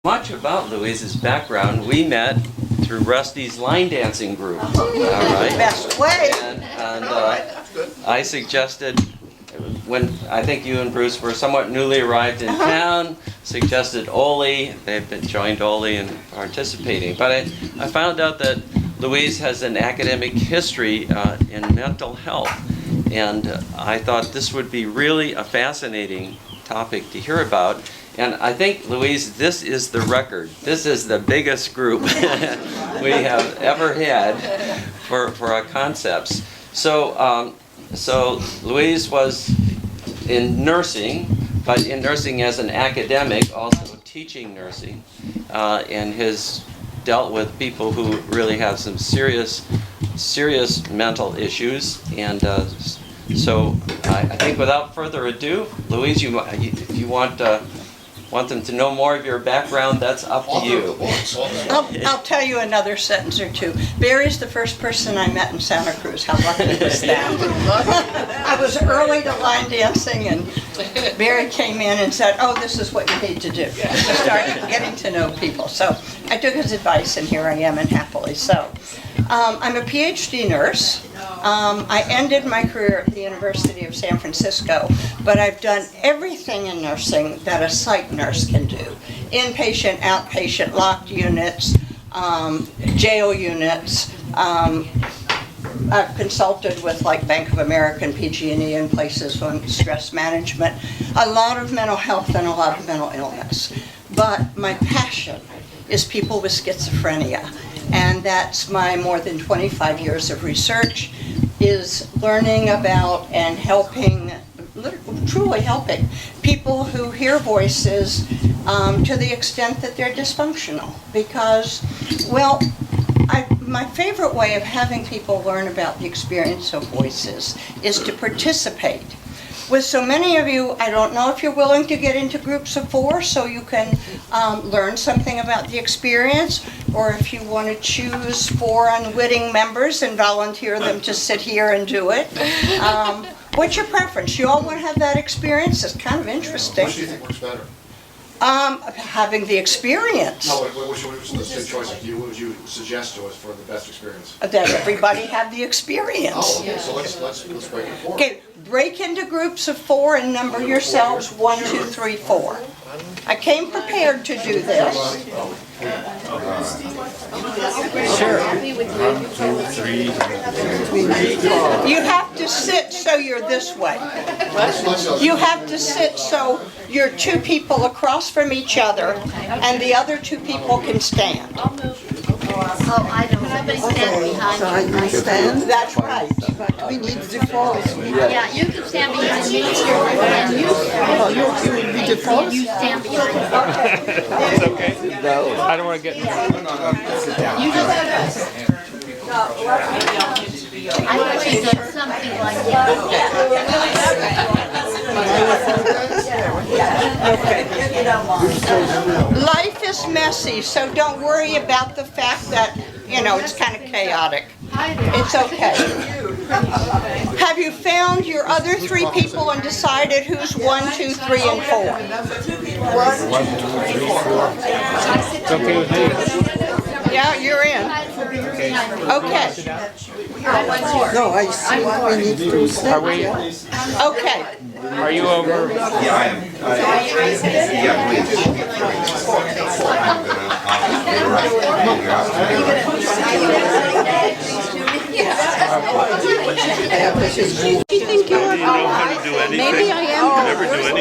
Much about Louise's background, we met through Rusty's line dancing group. All right. Best way. And I suggested, when I think you and Bruce were somewhat newly arrived in town, suggested Oli. They've been joined Oli and participating. But I found out that Louise has an academic history in mental health, and I thought this would be really a fascinating topic to hear about. And I think, Louise, this is the record. This is the biggest group we have ever had for our concepts. So Louise was in nursing, but in nursing as an academic, also teaching nursing, and has dealt with people who really have some serious mental issues. And so I think without further ado, Louise, if you want them to know more of your background, that's up to you. I'll tell you another sentence or two. Barry's the first person I met in Santa Cruz. How lucky was that? I was early to line dancing, and Barry came in and said, "Oh, this is what you need to do." We started getting to know people. So I took his advice, and here I am, and happily so. I'm a PhD nurse. I ended my career at the University of San Francisco, but I've done everything in nursing that a psych nurse can do. Inpatient, outpatient, locked units, jail units. I've consulted with like Bank of America and PG&E in places on stress management, a lot of mental health and a lot of mental illness. But my passion is people with schizophrenia. And that's my more than 25 years of research, is learning about and helping, truly helping people who hear voices to the extent that they're dysfunctional. Because, well, my favorite way of having people learn about the experience of voices is to participate. With so many of you, I don't know if you're willing to get into groups of 4 so you can learn something about the experience, or if you want to choose 4 unwitting members and volunteer them to sit here and do it. What's your preference? You all want to have that experience? It's kind of interesting. Which do you think works better? Having the experience. No, which was the choice? What would you suggest to us for the best experience? That everybody have the experience. Oh, okay, so let's break it 4. Okay, break into groups of 4 and number yourselves 1, 2, 3, 4. I came prepared to do this. Sure. 1, 2, 3. You have to sit so you're this way. You have to sit so you're 2 people across from each other and the other 2 people can stand. Oh, I know. Somebody stand behind you. I stand? That's right. But we need default. Yeah, you can stand behind me. And you You will be default? you stand behind me. It's okay. No. I don't want to get. You just. I thought you did something like Life is messy, so don't worry about the fact that, it's kind of chaotic. It's okay. Have you found your other 3 people and decided who's 1, 2, 3, and 4? 1, 2, 3, 4. It's okay with me. Yeah, you're in. Okay. No, I see what we need to say. Are we? Okay. Are you over? Yeah, I am. Yeah, You think you are? Maybe I am.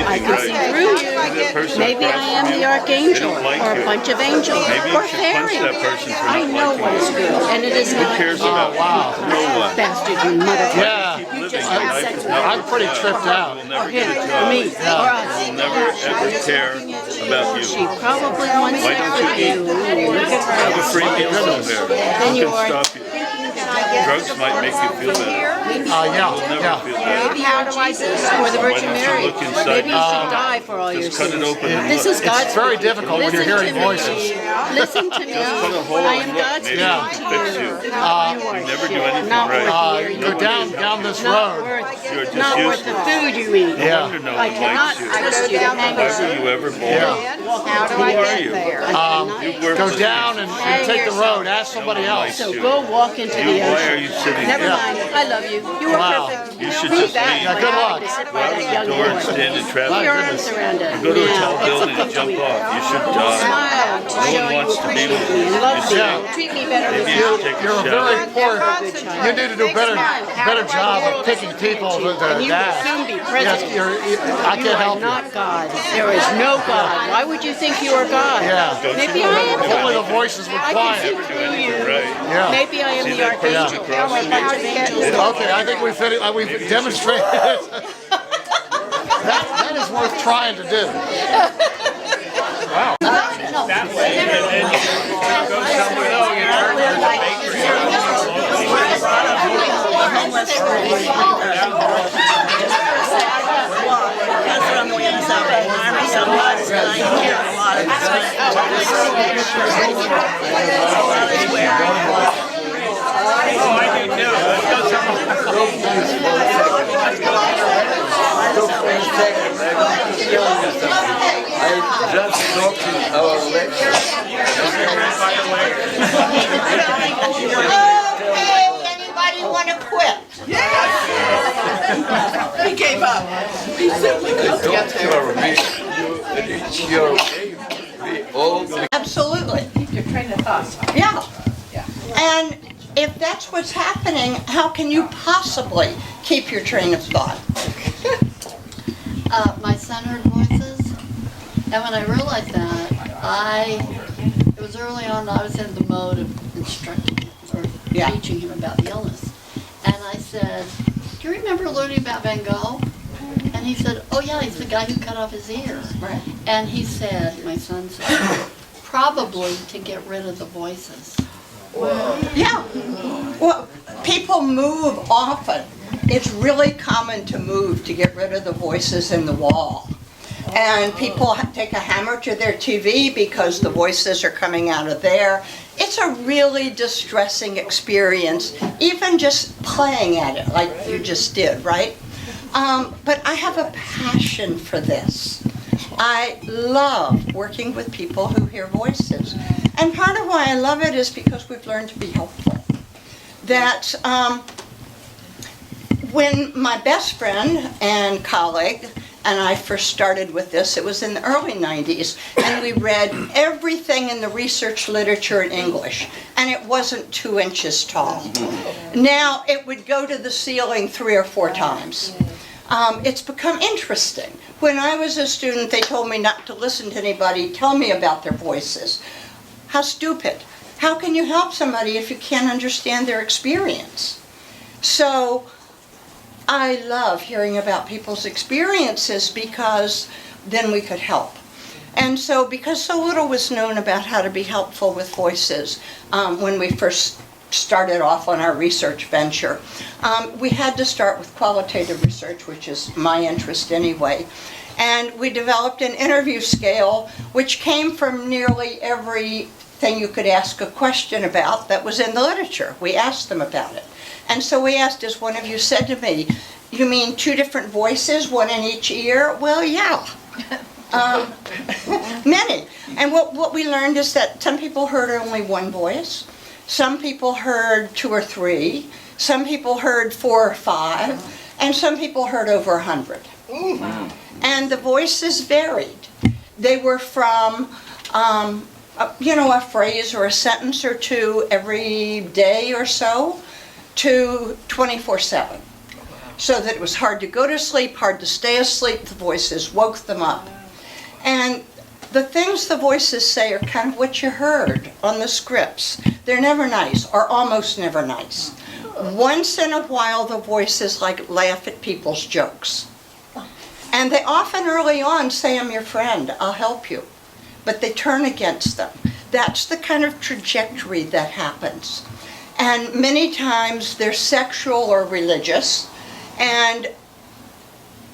I can see through you. Maybe I am the archangel, or a bunch of angels, or fairy. I know what is good, and it is not you. Bastard, you motherfucker. Yeah. You just have sex with I'm pretty tripped out. me, or us. never ever care about you. She probably wants Why sex don't with you. Have a free meal there. Then you Who are. can stop you? Drugs might make you feel better. Yeah. Feel better. Maybe how do I do this for the Virgin Why don't you Mary? look inside Maybe you should yourself? die for all your Just cut it sins. open and This look. is God's It's very difficult when you're Listen hearing to me. voices. Listen to me. Cut a hole I and am look. God's Maybe Yeah. it'll fix you. you You never do anything Not worth right. the air you Go breathe. down this Not road. You're worth, just not worth the useless. food you eat. No Yeah. wonder no I one cannot likes you. trust you to hang Why yourself. were you ever born? How do Who I are get you? there? You work Go for down and take the road. Ask somebody No one else. likes So you. go walk into the Why are ocean. you sitting Never here? mind. I love you. You are Wow. perfect. You should just leave. Yeah, good luck. To sit Go by out that the young door and boy. stand in Put traffic. your arms around it. Go to a Now, tall it's a building and thing jump for you. off. You should die. Smile to No show one you wants to be appreciate with me you. and love Just me. Yeah. Treat me better Maybe than you you. should take You're a a very shower. poor. You need to do better job of picking people And to you will soon be Yes, president. I You can't are help you. not God. There is no God. Why would you think you are God? Yeah. Maybe I am If only God. the voices were I can see quiet. through you. Right. Yeah. Maybe I am See the that person archangel. across Or a the bunch of angels. Okay, I think we've demonstrated that is worth trying to do. I just talked to our lecturer. Okay, anybody want to quit? He gave up. He simply I talked to our mission. It's your we all Absolutely. Your train of thought. Yeah. And if that's what's happening, how can you possibly keep your train of thought? My son heard voices, and when I realized that, it was early on, I was in the mode of instructing him, or Yeah. teaching him about the illness. And I said, do you remember learning about Van Gogh? And he said, oh yeah, he's the guy who cut off his ear. Right. And he said, my son said, probably to get rid of the voices. Yeah. Well, people move often. It's really common to move to get rid of the voices in the wall. And people take a hammer to their TV because the voices are coming out of there. It's a really distressing experience, even just playing at it like you just did, right? But I have a passion for this. I love working with people who hear voices. And part of why I love it is because we've learned to be helpful. That when my best friend and colleague and I first started with this, it was in the early 90s, and we read everything in the research literature in English, and it wasn't 2 inches tall. Now it would go to the ceiling 3 or 4 times. It's become interesting. When I was a student, they told me not to listen to anybody tell me about their voices. How stupid. How can you help somebody if you can't understand their experience? So I love hearing about people's experiences because then we could help. And so because so little was known about how to be helpful with voices when we first started off on our research venture, we had to start with qualitative research, which is my interest anyway. And we developed an interview scale which came from nearly everything you could ask a question about that was in the literature. We asked them about it. And so we asked, as one of you said to me, you mean 2 different voices, 1 in each ear? Well, yeah. Many. And what we learned is that some people heard only 1 voice. Some people heard 2 or 3. Some people heard 4 or 5. And some people heard over 100. Wow. And the voices varied. They were from, a phrase or a sentence or 2 every day or so, to 24/7. So that it was hard to go to sleep, hard to stay asleep, the voices woke them up. And the things the voices say are kind of what you heard on the scripts. They're never nice, or almost never nice. Once in a while the voices laugh at people's jokes. And they often early on say, I'm your friend, I'll help you. But they turn against them. That's the kind of trajectory that happens. And many times they're sexual or religious. And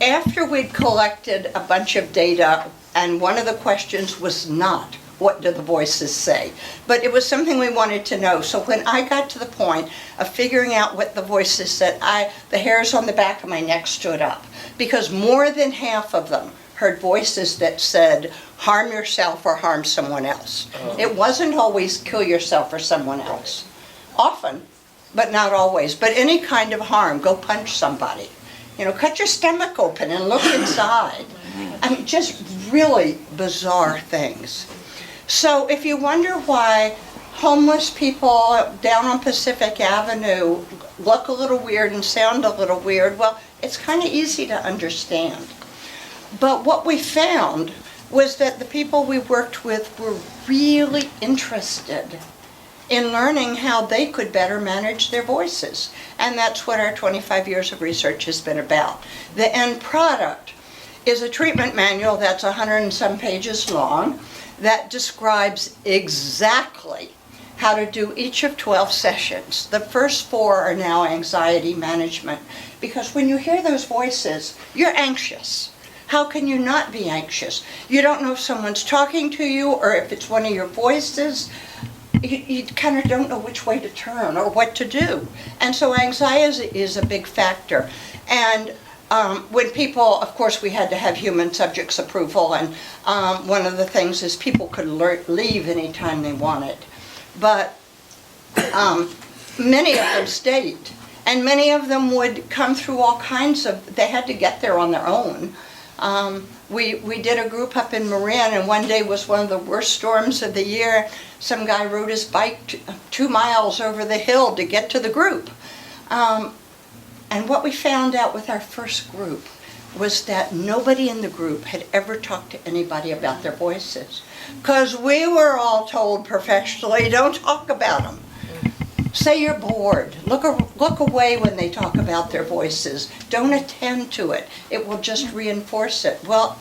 after we'd collected a bunch of data, and one of the questions was not, what do the voices say? But it was something we wanted to know. So when I got to the point of figuring out what the voices said, the hairs on the back of my neck stood up, because more than half of them heard voices that said, harm yourself or harm someone else. It wasn't always kill yourself or someone else. Often, but not always. But any kind of harm, go punch somebody. You know, cut your stomach open and look inside. I mean, just really bizarre things. So if you wonder why homeless people down on Pacific Avenue look a little weird and sound a little weird, well, it's kind of easy to understand. But what we found was that the people we worked with were really interested in learning how they could better manage their voices. And that's what our 25 years of research has been about. The end product is a treatment manual that's 100 and some pages long that describes exactly how to do each of 12 sessions. The first 4 are now anxiety management, because when you hear those voices, you're anxious. How can you not be anxious? You don't know if someone's talking to you or if it's one of your voices. You kind of don't know which way to turn or what to do. And so anxiety is a big factor. And when people, of course, we had to have human subjects approval, and one of the things is people could leave anytime they wanted. But many of them stayed. And many of them would come through all kinds of, they had to get there on their own. We did a group up in Marin, and one day was one of the worst storms of the year. Some guy rode his bike 2 miles over the hill to get to the group. And what we found out with our first group was that nobody in the group had ever talked to anybody about their voices. Because we were all told professionally, don't talk about them. Say you're bored. Look away when they talk about their voices. Don't attend to it. It will just reinforce it. Well,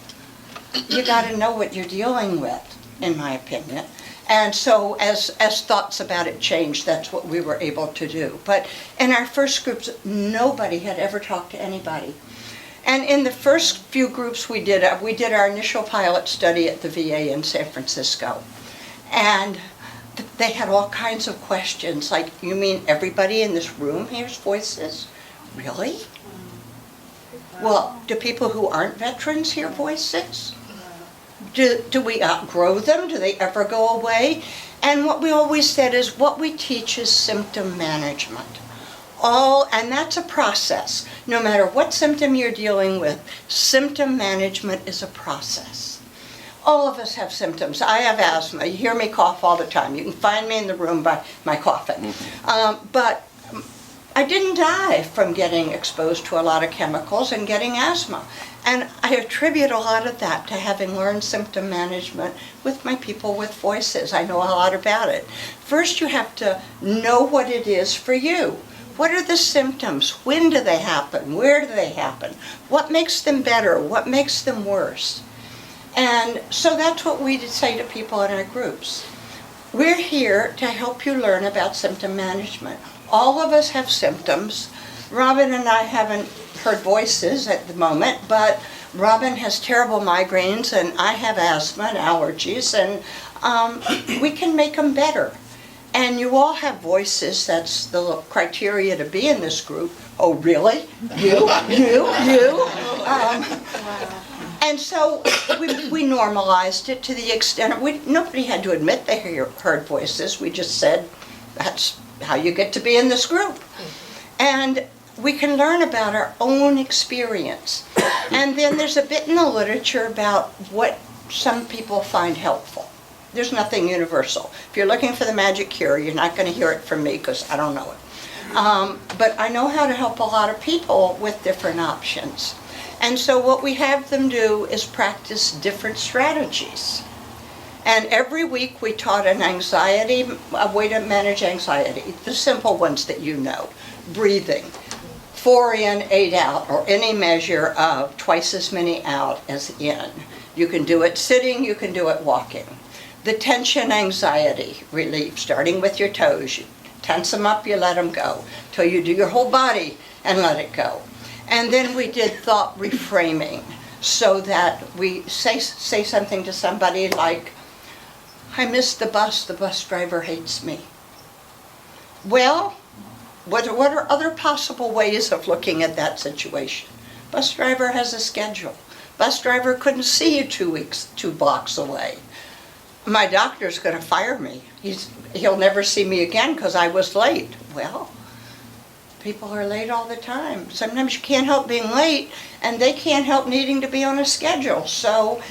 you got to know what you're dealing with, in my opinion. And so as thoughts about it changed, that's what we were able to do. But in our first groups, nobody had ever talked to anybody. And in the first few groups we did our initial pilot study at the VA in San Francisco. And they had all kinds of questions, like, you mean everybody in this room hears voices? Really? Well, do people who aren't veterans hear voices? Do we outgrow them? Do they ever go away? And what we always said is what we teach is symptom management. And that's a process. No matter what symptom you're dealing with, symptom management is a process. All of us have symptoms. I have asthma. You hear me cough all the time. You can find me in the room by my coughing. But I didn't die from getting exposed to a lot of chemicals and getting asthma. And I attribute a lot of that to having learned symptom management with my people with voices. I know a lot about it. First, you have to know what it is for you. What are the symptoms? When do they happen? Where do they happen? What makes them better? What makes them worse? And so that's what we say to people in our groups. We're here to help you learn about symptom management. All of us have symptoms. Robin and I haven't heard voices at the moment, but Robin has terrible migraines and I have asthma and allergies, and we can make them better. And you all have voices. That's the criteria to be in this group. Oh, really? You? And so we normalized it to the extent, nobody had to admit they heard voices. We just said, that's how you get to be in this group. And we can learn about our own experience. And then there's a bit in the literature about what some people find helpful. There's nothing universal. If you're looking for the magic cure, you're not going to hear it from me because I don't know it. But I know how to help a lot of people with different options. And so what we have them do is practice different strategies. And every week we taught a way to manage anxiety, the simple ones that you know. Breathing, 4 in, 8 out, or any measure of twice as many out as in. You can do it sitting, you can do it walking. The tension anxiety relief, starting with your toes. You tense them up, you let them go, till you do your whole body and let it go. And then we did thought reframing, so that we say something to somebody like, I missed the bus driver hates me. Well, what are other possible ways of looking at that situation? Bus driver has a schedule. Bus driver couldn't see you 2 blocks away. My doctor's going to fire me. He'll never see me again because I was late. Well, people are late all the time. Sometimes you can't help being late, and they can't help needing to be on a schedule. So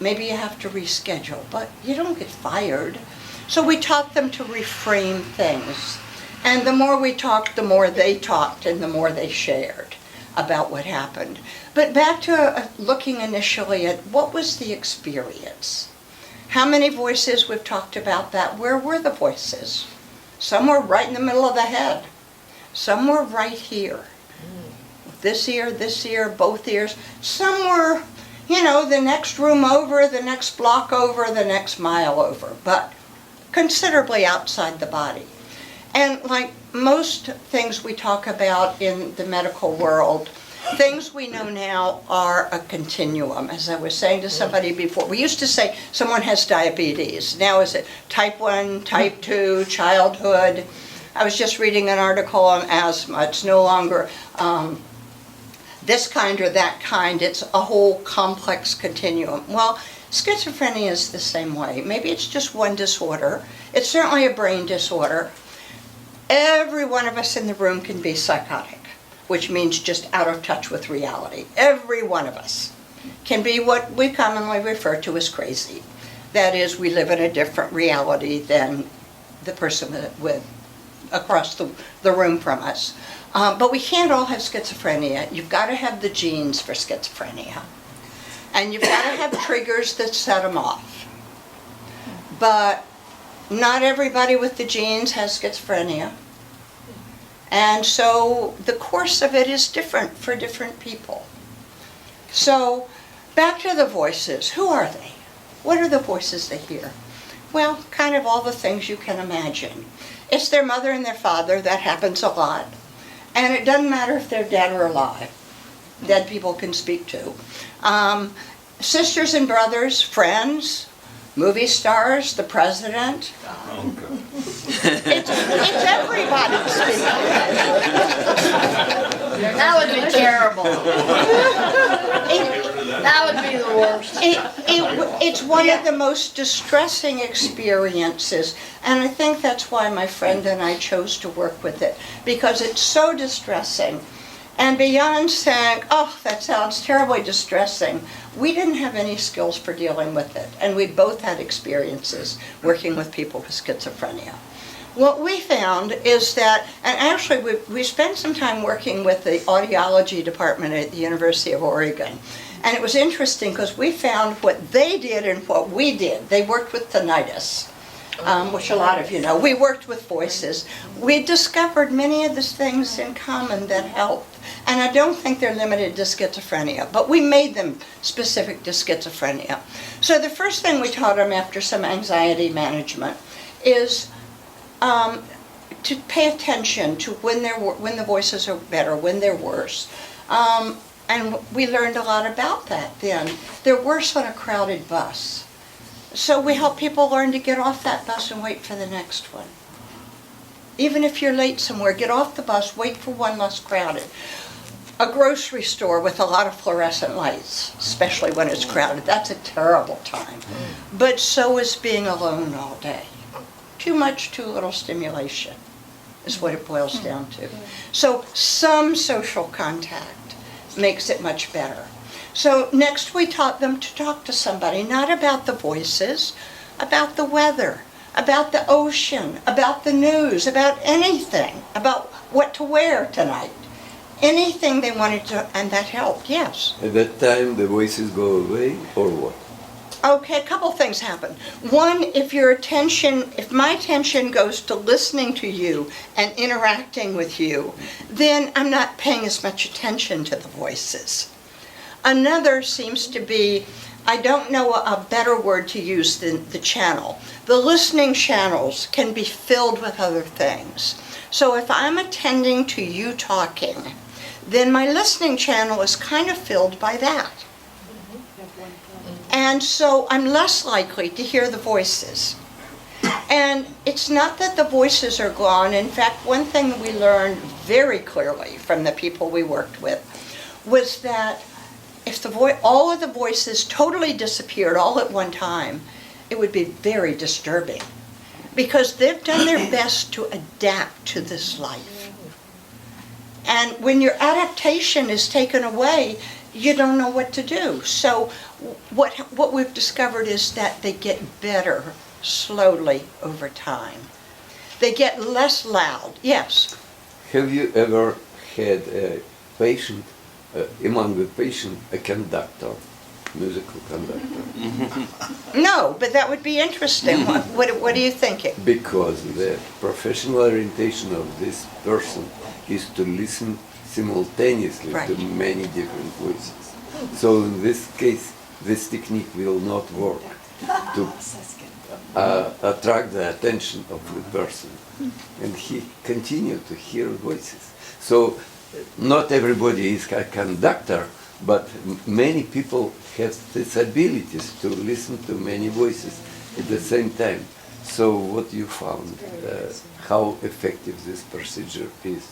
maybe you have to reschedule, but you don't get fired. So we taught them to reframe things. And the more we talked, the more they talked, and the more they shared about what happened. But back to looking initially at what was the experience. How many voices? We've talked about that. Where were the voices? Some were right in the middle of the head. Some were right here. This ear, both ears. Some were, the next room over, the next block over, the next mile over, but considerably outside the body. And like most things we talk about in the medical world, things we know now are a continuum. As I was saying to somebody before, we used to say someone has diabetes. Now is it type 1, type 2, childhood? I was just reading an article on asthma. It's no longer this kind or that kind. It's a whole complex continuum. Well, schizophrenia is the same way. Maybe it's just one disorder. It's certainly a brain disorder. Every one of us in the room can be psychotic, which means just out of touch with reality. Every one of us can be what we commonly refer to as crazy. That is, we live in a different reality than the person with across the room from us. But we can't all have schizophrenia. You've got to have the genes for schizophrenia. And you've got to have triggers that set them off. But not everybody with the genes has schizophrenia. And so the course of it is different for different people. So back to the voices. Who are they? What are the voices they hear? Well, kind of all the things you can imagine. It's their mother and their father. That happens a lot. And it doesn't matter if they're dead or alive. Dead people can speak too. Sisters and brothers, friends, movie stars, the president. It's everybody speaking. That would be terrible. That would be the worst. It's one of the most distressing experiences, and I think that's why my friend and I chose to work with it, because it's so distressing. And beyond saying, oh, that sounds terribly distressing, we didn't have any skills for dealing with it, and we both had experiences working with people with schizophrenia. What we found is that, and actually we spent some time working with the audiology department at the University of Oregon, and it was interesting because we found what they did and what we did. They worked with tinnitus, which a lot of you know. We worked with voices. We discovered many of the things in common that helped. And I don't think they're limited to schizophrenia, but we made them specific to schizophrenia. So the first thing we taught them after some anxiety management is to pay attention to when the voices are better, when they're worse. And we learned a lot about that then. They're worse on a crowded bus. So we help people learn to get off that bus and wait for the next one. Even if you're late somewhere, get off the bus, wait for one less crowded. A grocery store with a lot of fluorescent lights, especially when it's crowded, that's a terrible time. But so is being alone all day. Too much, too little stimulation is what it boils down to. So some social contact makes it much better. So next we taught them to talk to somebody, not about the voices, about the weather, about the ocean, about the news, about anything, about what to wear tonight. Anything they wanted to, and that helped, yes. At that time the voices go away, or what? Okay, a couple things happen. One, if my attention goes to listening to you and interacting with you, then I'm not paying as much attention to the voices. Another seems to be, I don't know a better word to use than the channel. The listening channels can be filled with other things. So if I'm attending to you talking, then my listening channel is kind of filled by that. And so I'm less likely to hear the voices. And it's not that the voices are gone. In fact, one thing we learned very clearly from the people we worked with was that if all of the voices totally disappeared all at one time, it would be very disturbing, because they've done their best to adapt to this life. And when your adaptation is taken away, you don't know what to do. So what we've discovered is that they get better slowly over time. They get less loud. Yes? Have you ever had a patient, among the patient, a conductor, musical conductor? No, but that would be interesting. What are you thinking? Because the professional orientation of this person is to listen simultaneously Right. to many different voices. So in this case, this technique will not work to attract the attention of the person. And he continued to hear voices. So not everybody is a conductor, but many people have these abilities to listen to many voices at the same time. So what you found, how effective this procedure is?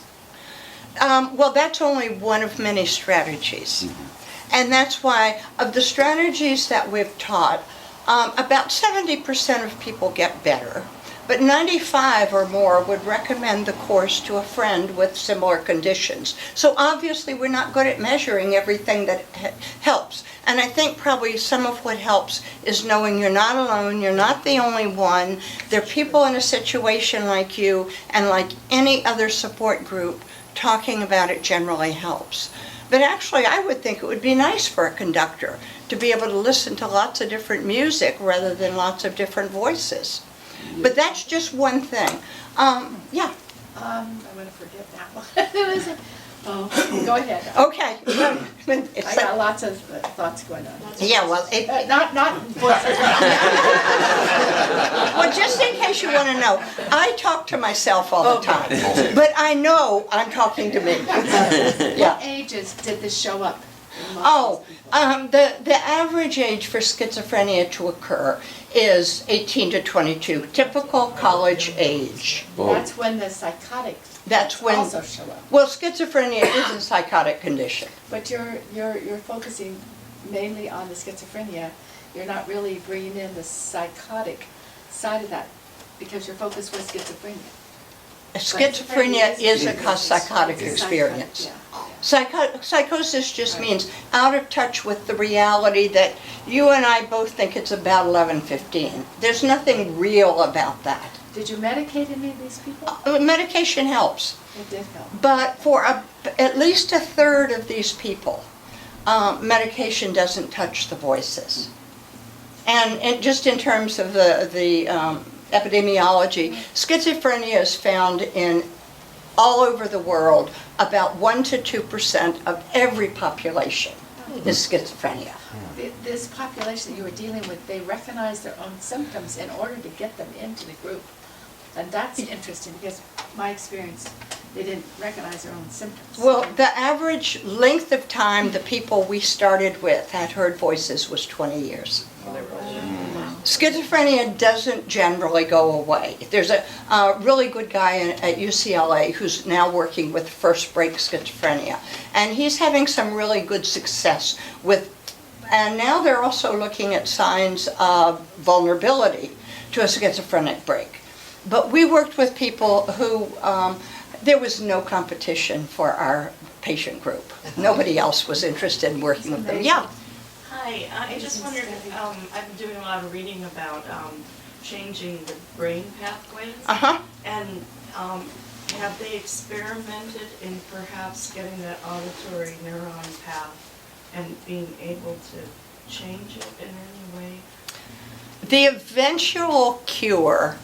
Well, that's only one of many strategies. And that's why, of the strategies that we've taught, about 70% of people get better, but 95 or more would recommend the course to a friend with similar conditions. So obviously we're not good at measuring everything that helps. And I think probably some of what helps is knowing you're not alone, you're not the only one. There are people in a situation like you, and like any other support group, talking about it generally helps. But actually, I would think it would be nice for a conductor to be able to listen to lots of different music rather than lots of different voices. But that's just one thing. Yeah. I'm gonna forget that one. Go ahead. Okay. I got lots of thoughts going on. Yeah, well, Not voices. well, just in case you want to know, I talk to myself all the time, but I know I'm talking to me. Yeah. What ages did this show up? Oh, the average age for schizophrenia to occur is 18 to 22, typical college age. That's when the psychotics That's when, also show up. well, schizophrenia is a psychotic condition. But you're focusing mainly on the schizophrenia. You're not really bringing in the psychotic side of that because your focus was schizophrenia. Schizophrenia is a psychotic experience. Yeah. Psychosis just means out of touch with the reality that you and I both think it's about 11:15. There's nothing real about that. Did you medicate any of these people? Medication helps, It did help. but for at least a third of these people, medication doesn't touch the voices. And just in terms of the epidemiology, schizophrenia is found in all over the world. About 1 to 2% of every population is schizophrenia. This population that you were dealing with, they recognize their own symptoms in order to get them into the group. And that's interesting because my experience, they didn't recognize their own symptoms. Well, the average length of time the people we started with had heard voices was 20 years. Schizophrenia doesn't generally go away. There's a really good guy at UCLA who's now working with first break schizophrenia, and he's having some really good success with, and now they're also looking at signs of vulnerability to a schizophrenic break. But we worked with people who, there was no competition for our patient group. Nobody else was interested in working with them. Yeah. Hi, I just wondered, I've been doing a lot of reading about changing the brain pathways. Uh-huh. And have they experimented in perhaps getting that auditory neuron path and being able to change it in any way? The eventual cure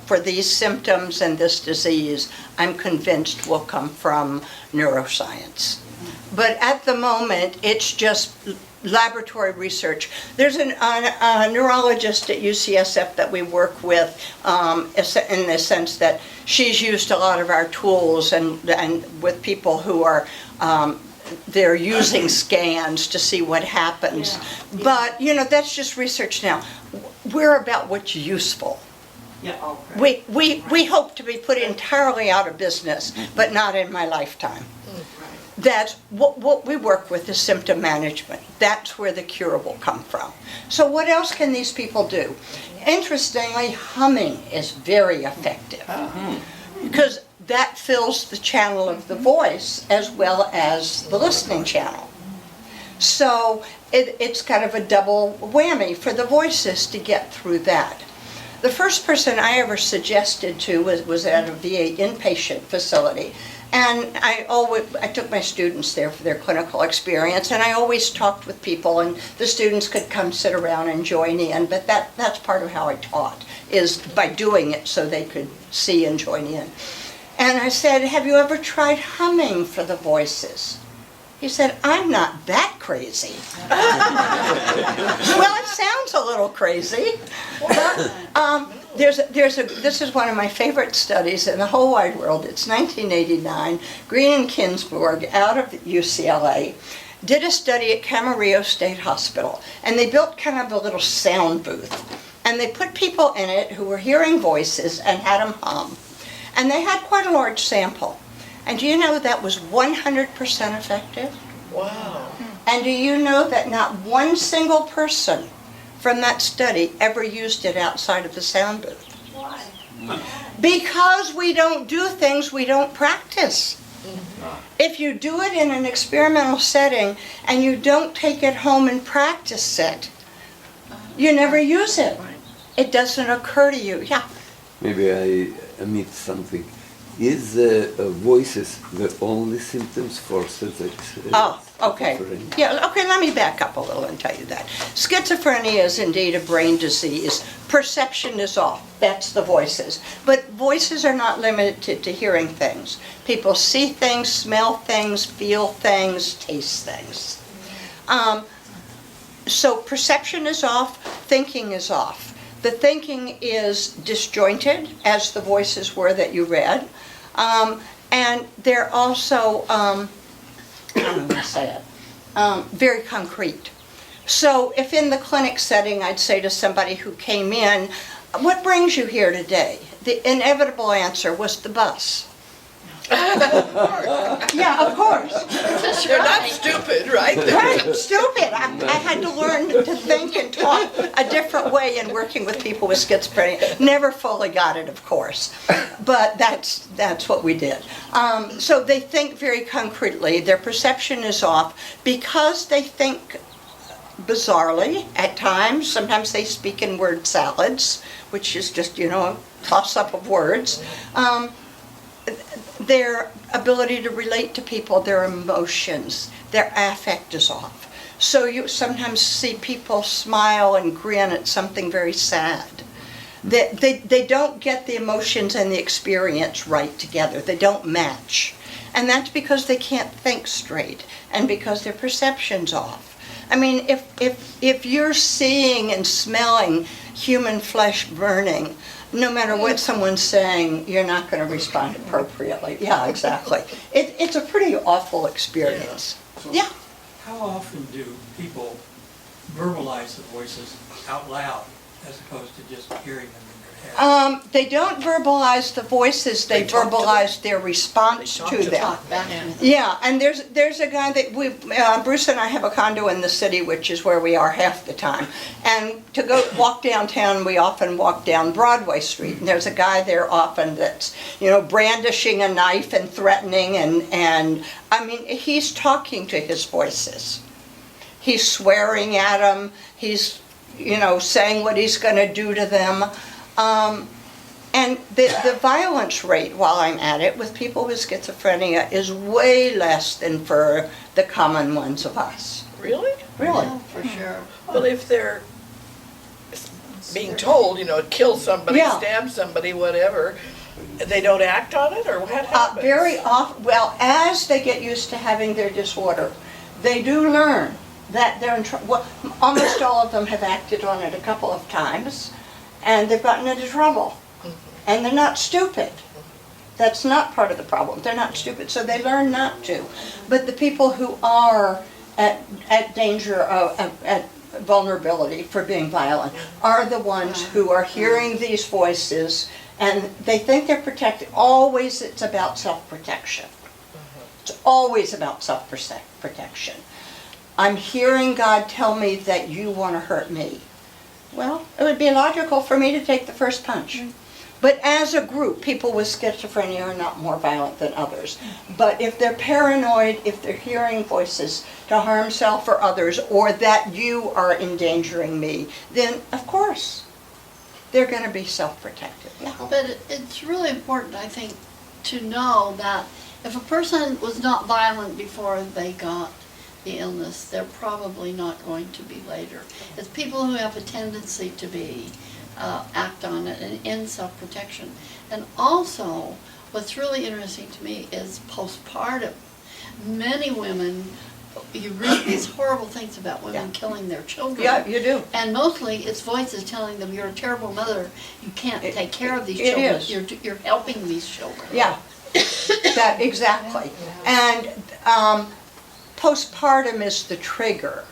for these symptoms and this disease, I'm convinced, will come from neuroscience. But at the moment, it's just laboratory research. There's a neurologist at UCSF that we work with in the sense that she's used a lot of our tools and with people who are they're using scans to see what happens. But, that's just research now. We're about what's useful. Yeah, okay. We hope to be put entirely out of business, but not in my lifetime. That's what we work with is symptom management. That's where the cure will come from. So what else can these people do? Interestingly, humming is very effective because that fills the channel of the voice as well as the listening channel. So it's kind of a double whammy for the voices to get through that. The first person I ever suggested to was at a VA inpatient facility. And I took my students there for their clinical experience, and I always talked with people, and the students could come sit around and join in, but that's part of how I taught, is by doing it so they could see and join in. And I said, have you ever tried humming for the voices? He said, I'm not that crazy. Well, it sounds a little crazy. But, this is one of my favorite studies in the whole wide world. It's 1989. Green and Kinsborg out of UCLA did a study at Camarillo State Hospital. And they built kind of a little sound booth. And they put people in it who were hearing voices and had them hum. And they had quite a large sample. And do you know that was 100% effective? Wow. And do you know that not one single person from that study ever used it outside of the sound booth? Why? Because we don't do things we don't practice. If you do it in an experimental setting and you don't take it home and practice it, you never use it. It doesn't occur to you. Yeah. Maybe I omit something. Is voices the only symptoms for schizophrenia? Oh, okay. Yeah, okay, let me back up a little and tell you that. Schizophrenia is indeed a brain disease. Perception is off. That's the voices. But voices are not limited to hearing things. People see things, smell things, feel things, taste things. So perception is off, thinking is off. The thinking is disjointed, as the voices were that you read. And they're also, how am I going to say it, very concrete. So if in the clinic setting I'd say to somebody who came in, what brings you here today? The inevitable answer was the bus. Yeah, of course. They're not stupid, right? Right, stupid. I had to learn to think and talk a different way in working with people with schizophrenia. Never fully got it, of course, but that's what we did. So they think very concretely. Their perception is off because they think bizarrely at times. Sometimes they speak in word salads, which is just, a toss-up of words. Their ability to relate to people, their emotions, their affect is off. So you sometimes see people smile and grin at something very sad. They don't get the emotions and the experience right together. They don't match. And that's because they can't think straight and because their perception's off. I mean, if you're seeing and smelling human flesh burning, no matter what someone's saying, you're not going to respond appropriately. Yeah, exactly. It's a pretty awful experience. So Yeah. How often do people verbalize the voices out loud as opposed to just hearing them in their head? They don't verbalize the voices, they verbalize their response to them. Yeah, and there's a guy that Bruce and I have a condo in the city, which is where we are half the time. And to go walk downtown, we often walk down Broadway Street, and there's a guy there often that's, brandishing a knife and threatening, and I mean, he's talking to his voices. He's swearing at them, he's, saying what he's going to do to them. And the violence rate, while I'm at it, with people with schizophrenia is way less than for the common ones of us. Really? Really? Yeah, for sure. Well, if they're being told, kill somebody, Yeah. stab somebody, whatever, they don't act on it, or what happens? Very often, well, as they get used to having their disorder, they do learn that they're in trouble. Almost all of them have acted on it a couple of times, and they've gotten into trouble. And they're not stupid. That's not part of the problem. They're not stupid, so they learn not to. But the people who are at danger of at vulnerability for being violent are the ones who are hearing these voices and they think they're protected. Always it's about self-protection. It's always about self-protection. I'm hearing God tell me that you want to hurt me. Well, it would be logical for me to take the first punch. But as a group, people with schizophrenia are not more violent than others. But if they're paranoid, if they're hearing voices to harm self or others, or that you are endangering me, then of course they're going to be self-protective. Yeah. But it's really important, I think, to know that if a person was not violent before they got the illness, they're probably not going to be later. It's people who have a tendency to be act on it and in self-protection. And also, what's really interesting to me is postpartum. Many women, you read these horrible things about women killing their children. Yeah, you do. And mostly it's voices telling them, you're a terrible mother, you can't take care of these it children, is. You're helping these children. Yeah, that exactly. And postpartum is the trigger,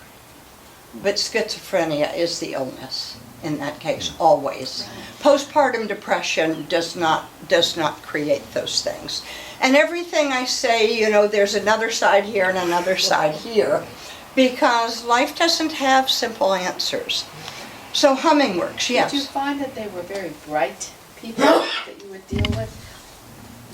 but schizophrenia is the illness. In that case, always. Postpartum depression does not create those things. And everything I say, you know, there's another side here and another side here, because life doesn't have simple answers. So humming works, yes. Did you find that they were very bright people that you would deal with?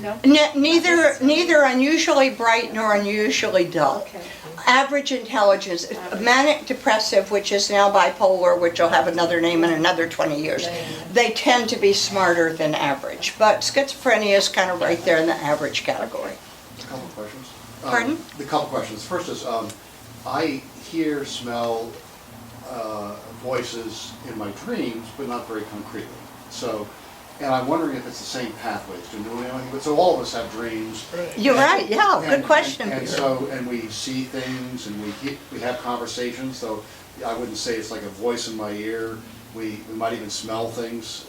No? Neither unusually bright nor unusually dull. Okay. Average intelligence. Manic Depressive, which is now bipolar, which will have another name in another 20 years, they tend to be smarter than average. But schizophrenia is kind of right there in the average category. A couple of questions. Pardon? The couple of questions. First is, I hear, smell voices in my dreams, but not very concretely. So, and I'm wondering if it's the same pathways. So all of us have dreams. You're right, yeah, good question. And we see things and we have conversations, so I wouldn't say it's like a voice in my ear. We might even smell things.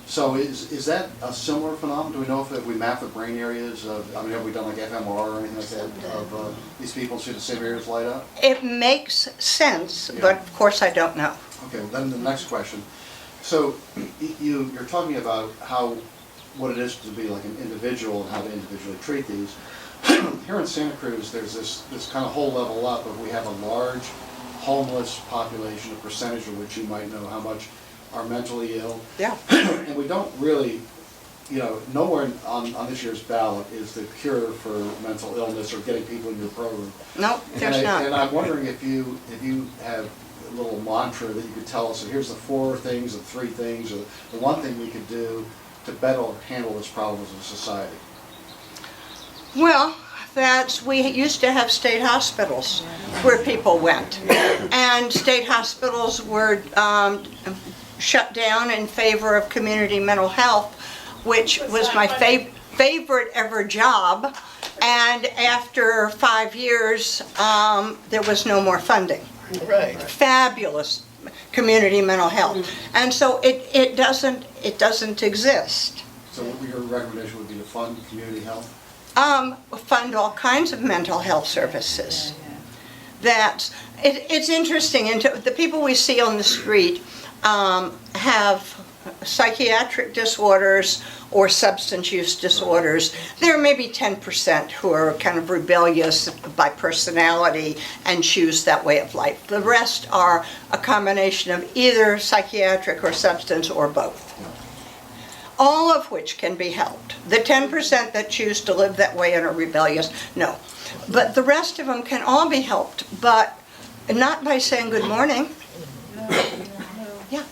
So is that a similar phenomenon? Do we know if we map the brain areas? Have we done like fMRI or anything like that of these people see the same areas light up? It makes sense, but of course I don't know. Okay, well then the next question. So you're talking about what it is to be like an individual and how to individually treat these. Here in Santa Cruz, there's this kind of whole level up of we have a large homeless population, a percentage of which you might know how much are mentally ill. Yeah. And we don't really, nowhere on this year's ballot is the cure for mental illness or getting people in your program. No, there's not. And I'm wondering if you have a little mantra that you could tell us, so here's the 4 things, the 3 things, or the one thing we could do to better handle this problem as a society. Well, we used to have state hospitals where people went. And state hospitals were shut down in favor of community mental health, which was my favorite ever job. And after 5 years, there was no more funding. Right. Fabulous community mental health. And so it doesn't exist. So what your recommendation would be to fund community health? Fund all kinds of mental health services. It's interesting, and the people we see on the street have psychiatric disorders or substance use disorders. There are maybe 10% who are kind of rebellious by personality and choose that way of life. The rest are a combination of either psychiatric or substance or both. All of which can be helped. The 10% that choose to live that way and are rebellious, no. But the rest of them can all be helped, but not by saying good morning. Yeah.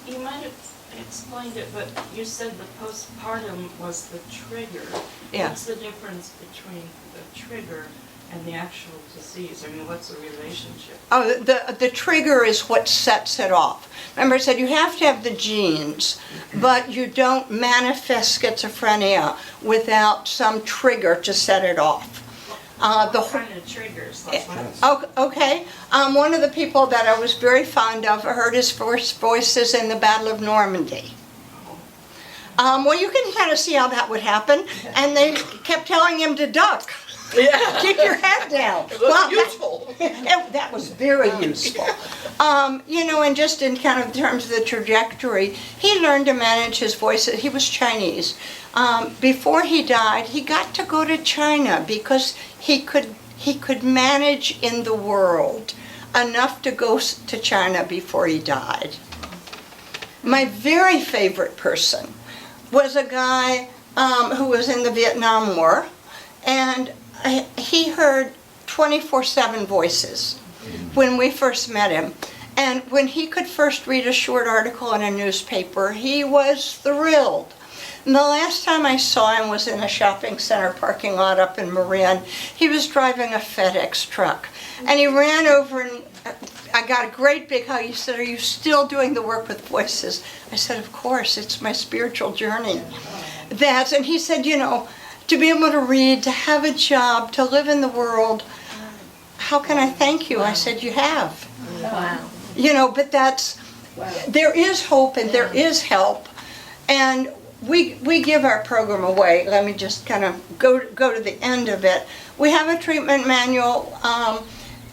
You might have explained it, but you said the postpartum was the trigger. Yeah. What's the difference between the trigger and the actual disease? I mean, what's the relationship? Oh, the trigger is what sets it off. Remember I said you have to have the genes, but you don't manifest schizophrenia without some trigger to set it off. What kind of triggers? Okay. One of the people that I was very fond of heard his first voices in the Battle of Normandy. Well, you can kind of see how that would happen. And they kept telling him to duck. Yeah. Keep your head down. It was useful. That was very useful. And just in kind of terms of the trajectory, he learned to manage his voice. He was Chinese. Before he died, he got to go to China because he could manage in the world enough to go to China before he died. My very favorite person was a guy who was in the Vietnam War, and he heard 24/7 voices when we first met him. And when he could first read a short article in a newspaper, he was thrilled. And the last time I saw him was in a shopping center parking lot up in Marin. He was driving a FedEx truck. And he ran over and I got a great big hug. He said, "Are you still doing the work with voices?" I said, "Of course, it's my spiritual journey." And he said, to be able to read, to have a job, to live in the world, how can I thank you? I said, "You have." Wow. But there is hope and there is help. And we give our program away. Let me just kind of go to the end of it. We have a treatment manual.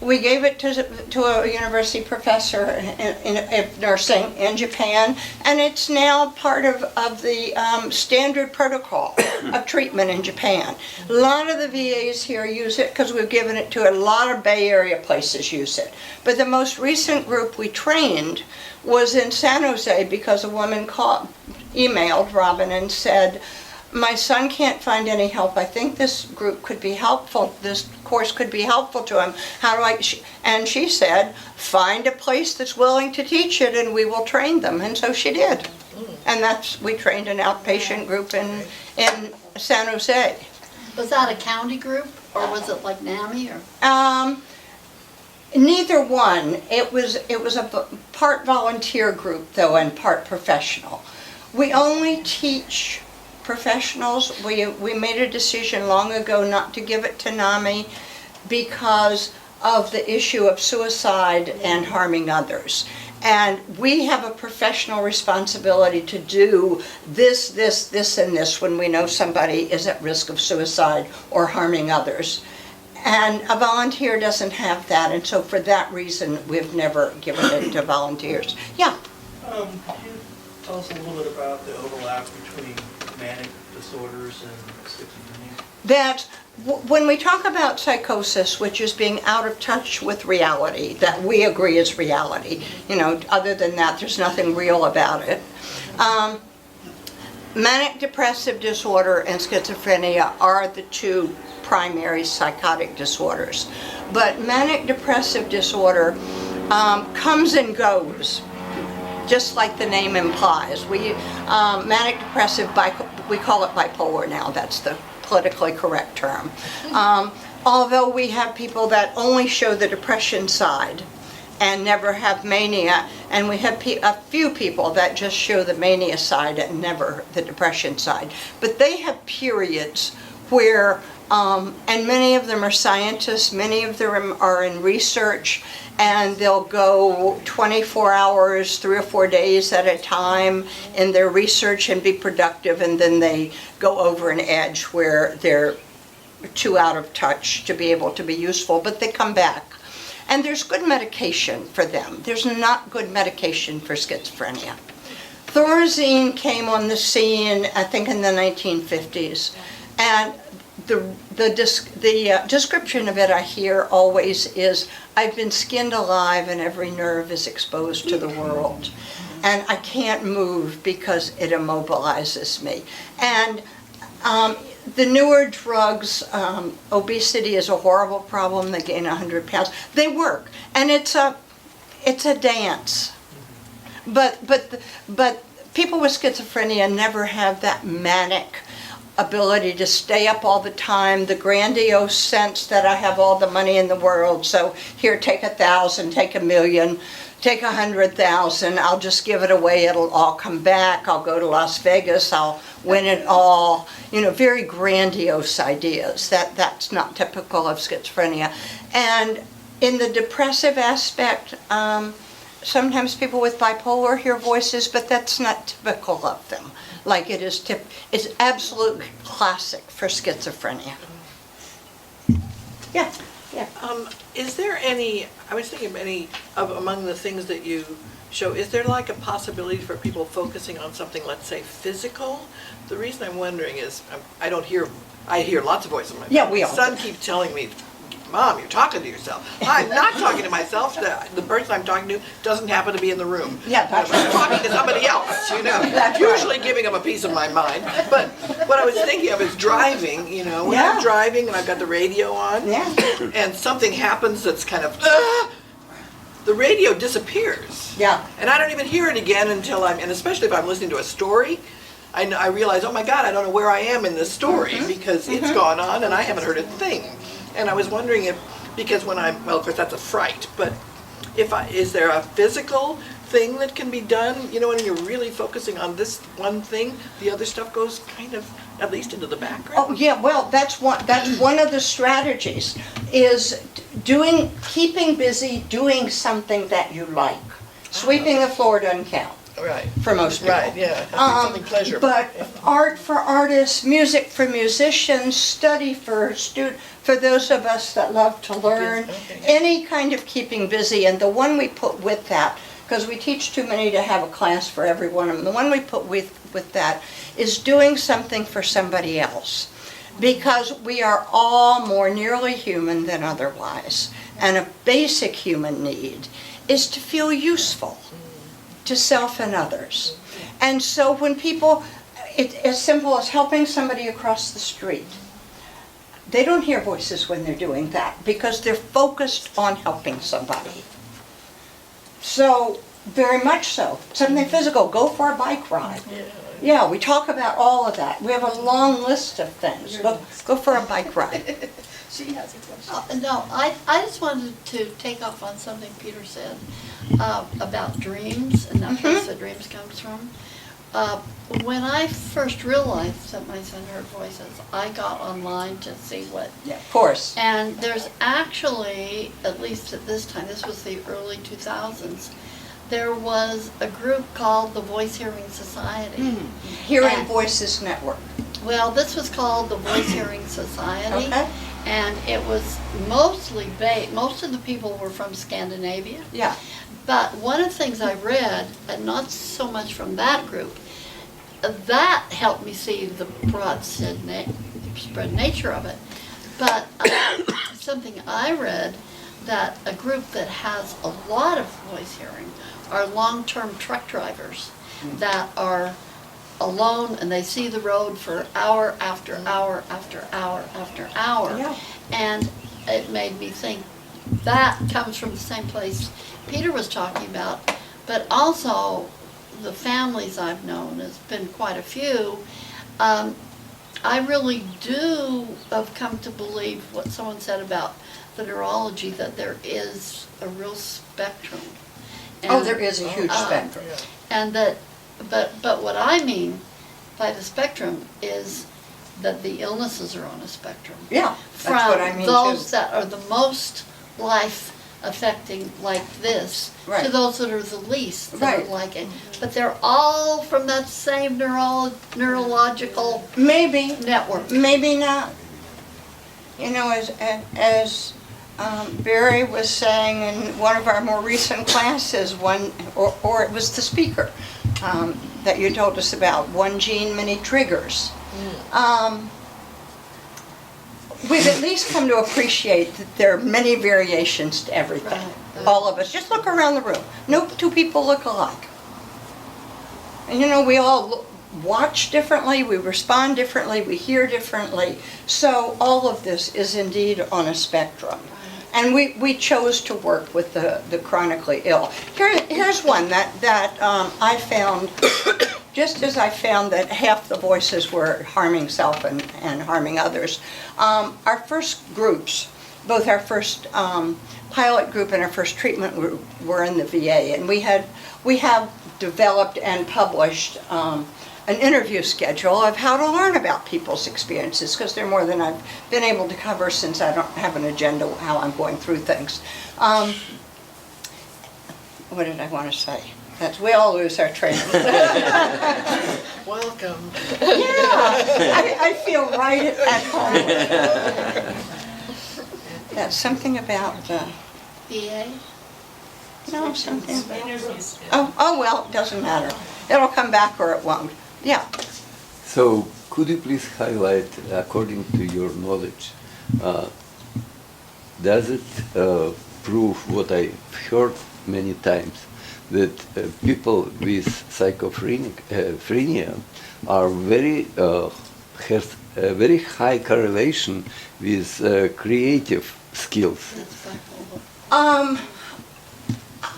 We gave it to a university professor of nursing in Japan, and it's now part of the standard protocol of treatment in Japan. A lot of the VAs here use it because we've given it to a lot of Bay Area places use it. But the most recent group we trained was in San Jose because a woman emailed Robin and said, "My son can't find any help. I think this group could be helpful. This course could be helpful to him. How do I?" And she said, "Find a place that's willing to teach it, and we will train them." And so she did. And we trained an outpatient group in San Jose. Was that a county group, or was it like NAMI, or? Neither one. It was a part volunteer group though, and part professional. We only teach professionals. We made a decision long ago not to give it to NAMI because of the issue of suicide and harming others. And we have a professional responsibility to do this, and this when we know somebody is at risk of suicide or harming others. And a volunteer doesn't have that, and so for that reason, we've never given it to volunteers. Yeah? Could you tell us a little bit about the overlap between manic disorders and schizophrenia? When we talk about psychosis, which is being out of touch with reality, that we agree is reality, other than that, there's nothing real about it. Manic depressive disorder and schizophrenia are the two primary psychotic disorders. But manic depressive disorder comes and goes, just like the name implies. Manic depressive, we call it bipolar now, that's the politically correct term. Although we have people that only show the depression side and never have mania, and we have a few people that just show the mania side and never the depression side. But they have periods where, and many of them are scientists, many of them are in research, and they'll go 24 hours, 3 or 4 days at a time in their research and be productive, and then they go over an edge where they're too out of touch to be able to be useful, but they come back. And there's good medication for them. There's not good medication for schizophrenia. Thorazine came on the scene, I think, in the 1950s, and the description of it I hear always is, "I've been skinned alive and every nerve is exposed to the world. And I can't move because it immobilizes me." And the newer drugs, obesity is a horrible problem. They gain 100 pounds. They work. And it's a dance. But people with schizophrenia never have that manic ability to stay up all the time, the grandiose sense that I have all the money in the world, so here, take 1,000, take 1,000,000, take 100,000, I'll just give it away, it'll all come back, I'll go to Las Vegas, I'll win it all. Very grandiose ideas. That's not typical of schizophrenia. And in the depressive aspect, sometimes people with bipolar hear voices, but that's not typical of them. like it is it's absolute classic for schizophrenia. Yeah, yeah. Is there any, I was thinking of any, among the things that you show, is there like a possibility for people focusing on something, let's say, physical? The reason I'm wondering is, I hear lots of voices in my Yeah, we all My son do. keeps telling me, Mom, you're talking to yourself. I'm not talking to myself. The person I'm talking to doesn't happen to be in the room. Yeah, that's I'm right. talking to somebody else, you know. That's right. Usually giving them a piece of my mind. But what I was thinking of is driving, you know. When Yeah. I'm driving and I've got the radio on, Yeah. and something happens that's kind of, the radio disappears. Yeah. And I don't even hear it again until and especially if I'm listening to a story, I realize, oh my God, I don't know where I am in this story because it's gone on and I haven't heard a thing. And I was wondering if, because when well, of course that's a fright, but is there a physical thing that can be done? You know, when you're really focusing on this one thing, the other stuff goes kind of, at least into the background? Oh, yeah, well, that's one of the strategies, is keeping busy doing something that you like. Sweeping the floor doesn't count. Right. For most people. Right, yeah, it has to be something pleasurable. But art for artists, music for musicians, study for those of us that love to learn, any kind of keeping busy. And the one we put with that, because we teach too many to have a class for every one of them, the one we put with that is doing something for somebody else. Because we are all more nearly human than otherwise. And a basic human need is to feel useful to self and others. And so when people, it's as simple as helping somebody across the street. They don't hear voices when they're doing that because they're focused on helping somebody. So, very much so. Something physical, go for a bike ride. Yeah, we talk about all of that. We have a long list of things. Go for a bike ride. She has a question. No, I just wanted to take off on something Peter said about dreams and that place that dreams comes from. When I first realized that my son heard voices, I got online to see what. Yeah, of course. And there's actually, at least at this time, this was the early 2000s, there was a group called the Voice Hearing Society. Hearing Voices Network. Well, this was called the Voice Hearing Society. Okay. And it was mostly most of the people were from Scandinavia. Yeah. But one of the things I read, and not so much from that group, that helped me see the broad spread nature of it. But something I read, that a group that has a lot of voice hearing are long-term truck drivers that are alone and they see the road for hour after hour after hour after hour. Yeah. And it made me think that comes from the same place Peter was talking about, but also the families I've known, has been quite a few. I really do have come to believe what someone said about the neurology, that there is a real spectrum. And, There is a huge spectrum. and that, but what I mean by the spectrum is that the illnesses are on a spectrum. Yeah, that's what I mean From those too. that are the most life-affecting, like this, Right. to those that are the least, that Right. are like it. But they're all from that same neurological Maybe, network. maybe not. You know, as Barry was saying in one of our more recent classes, or it was the speaker that you told us about, one gene, many triggers. We've at least come to appreciate that there are many variations to everything. Right. All of us. Just look around the room. No two people look alike. And you know, we all watch differently, we respond differently, we hear differently. So all of this is indeed on a spectrum. And we chose to work with the chronically ill. Here's one that I found, just as I found that half the voices were harming self and harming others. Our first groups, both our first pilot group and our first treatment group, were in the VA. And we have developed and published an interview schedule of how to learn about people's experiences, because they're more than I've been able to cover since I don't have an agenda how I'm going through things. What did I want to say? We all lose our trains. Welcome. Yeah, I feel right at home. That's something about VA? no, something about, Interviews. oh, well, it doesn't matter. It'll come back or it won't. Yeah. So could you please highlight, according to your knowledge, does it prove what I've heard many times, that people with schizophrenia are has a very high correlation with creative skills?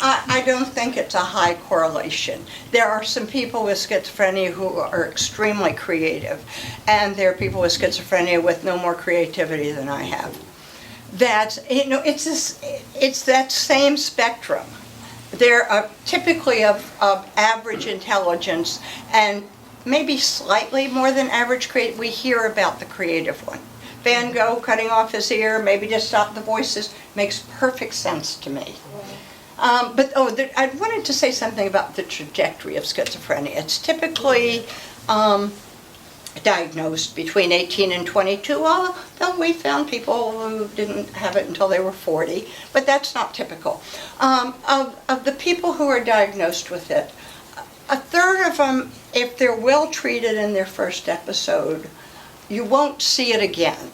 I don't think it's a high correlation. There are some people with schizophrenia who are extremely creative, and there are people with schizophrenia with no more creativity than I have. That's, it's that same spectrum. They're typically of average intelligence and maybe slightly more than average creative. We hear about the creative one. Van Gogh cutting off his ear, maybe to stop the voices, makes perfect sense to me. I wanted to say something about the trajectory of schizophrenia. It's typically diagnosed between 18 and 22, although we found people who didn't have it until they were 40, but that's not typical. Of the people who are diagnosed with it, a third of them, if they're well treated in their first episode, you won't see it again.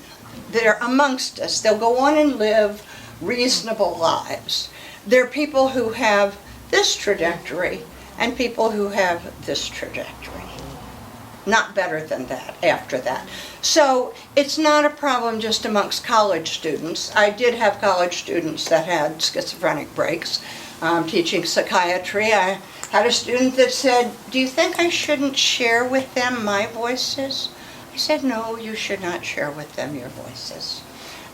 They're amongst us. They'll go on and live reasonable lives. There are people who have this trajectory and people who have this trajectory. Not better than that after that. So it's not a problem just amongst college students. I did have college students that had schizophrenic breaks. Teaching psychiatry, I had a student that said, "Do you think I shouldn't share with them my voices?" I said, "No, you should not share with them your voices.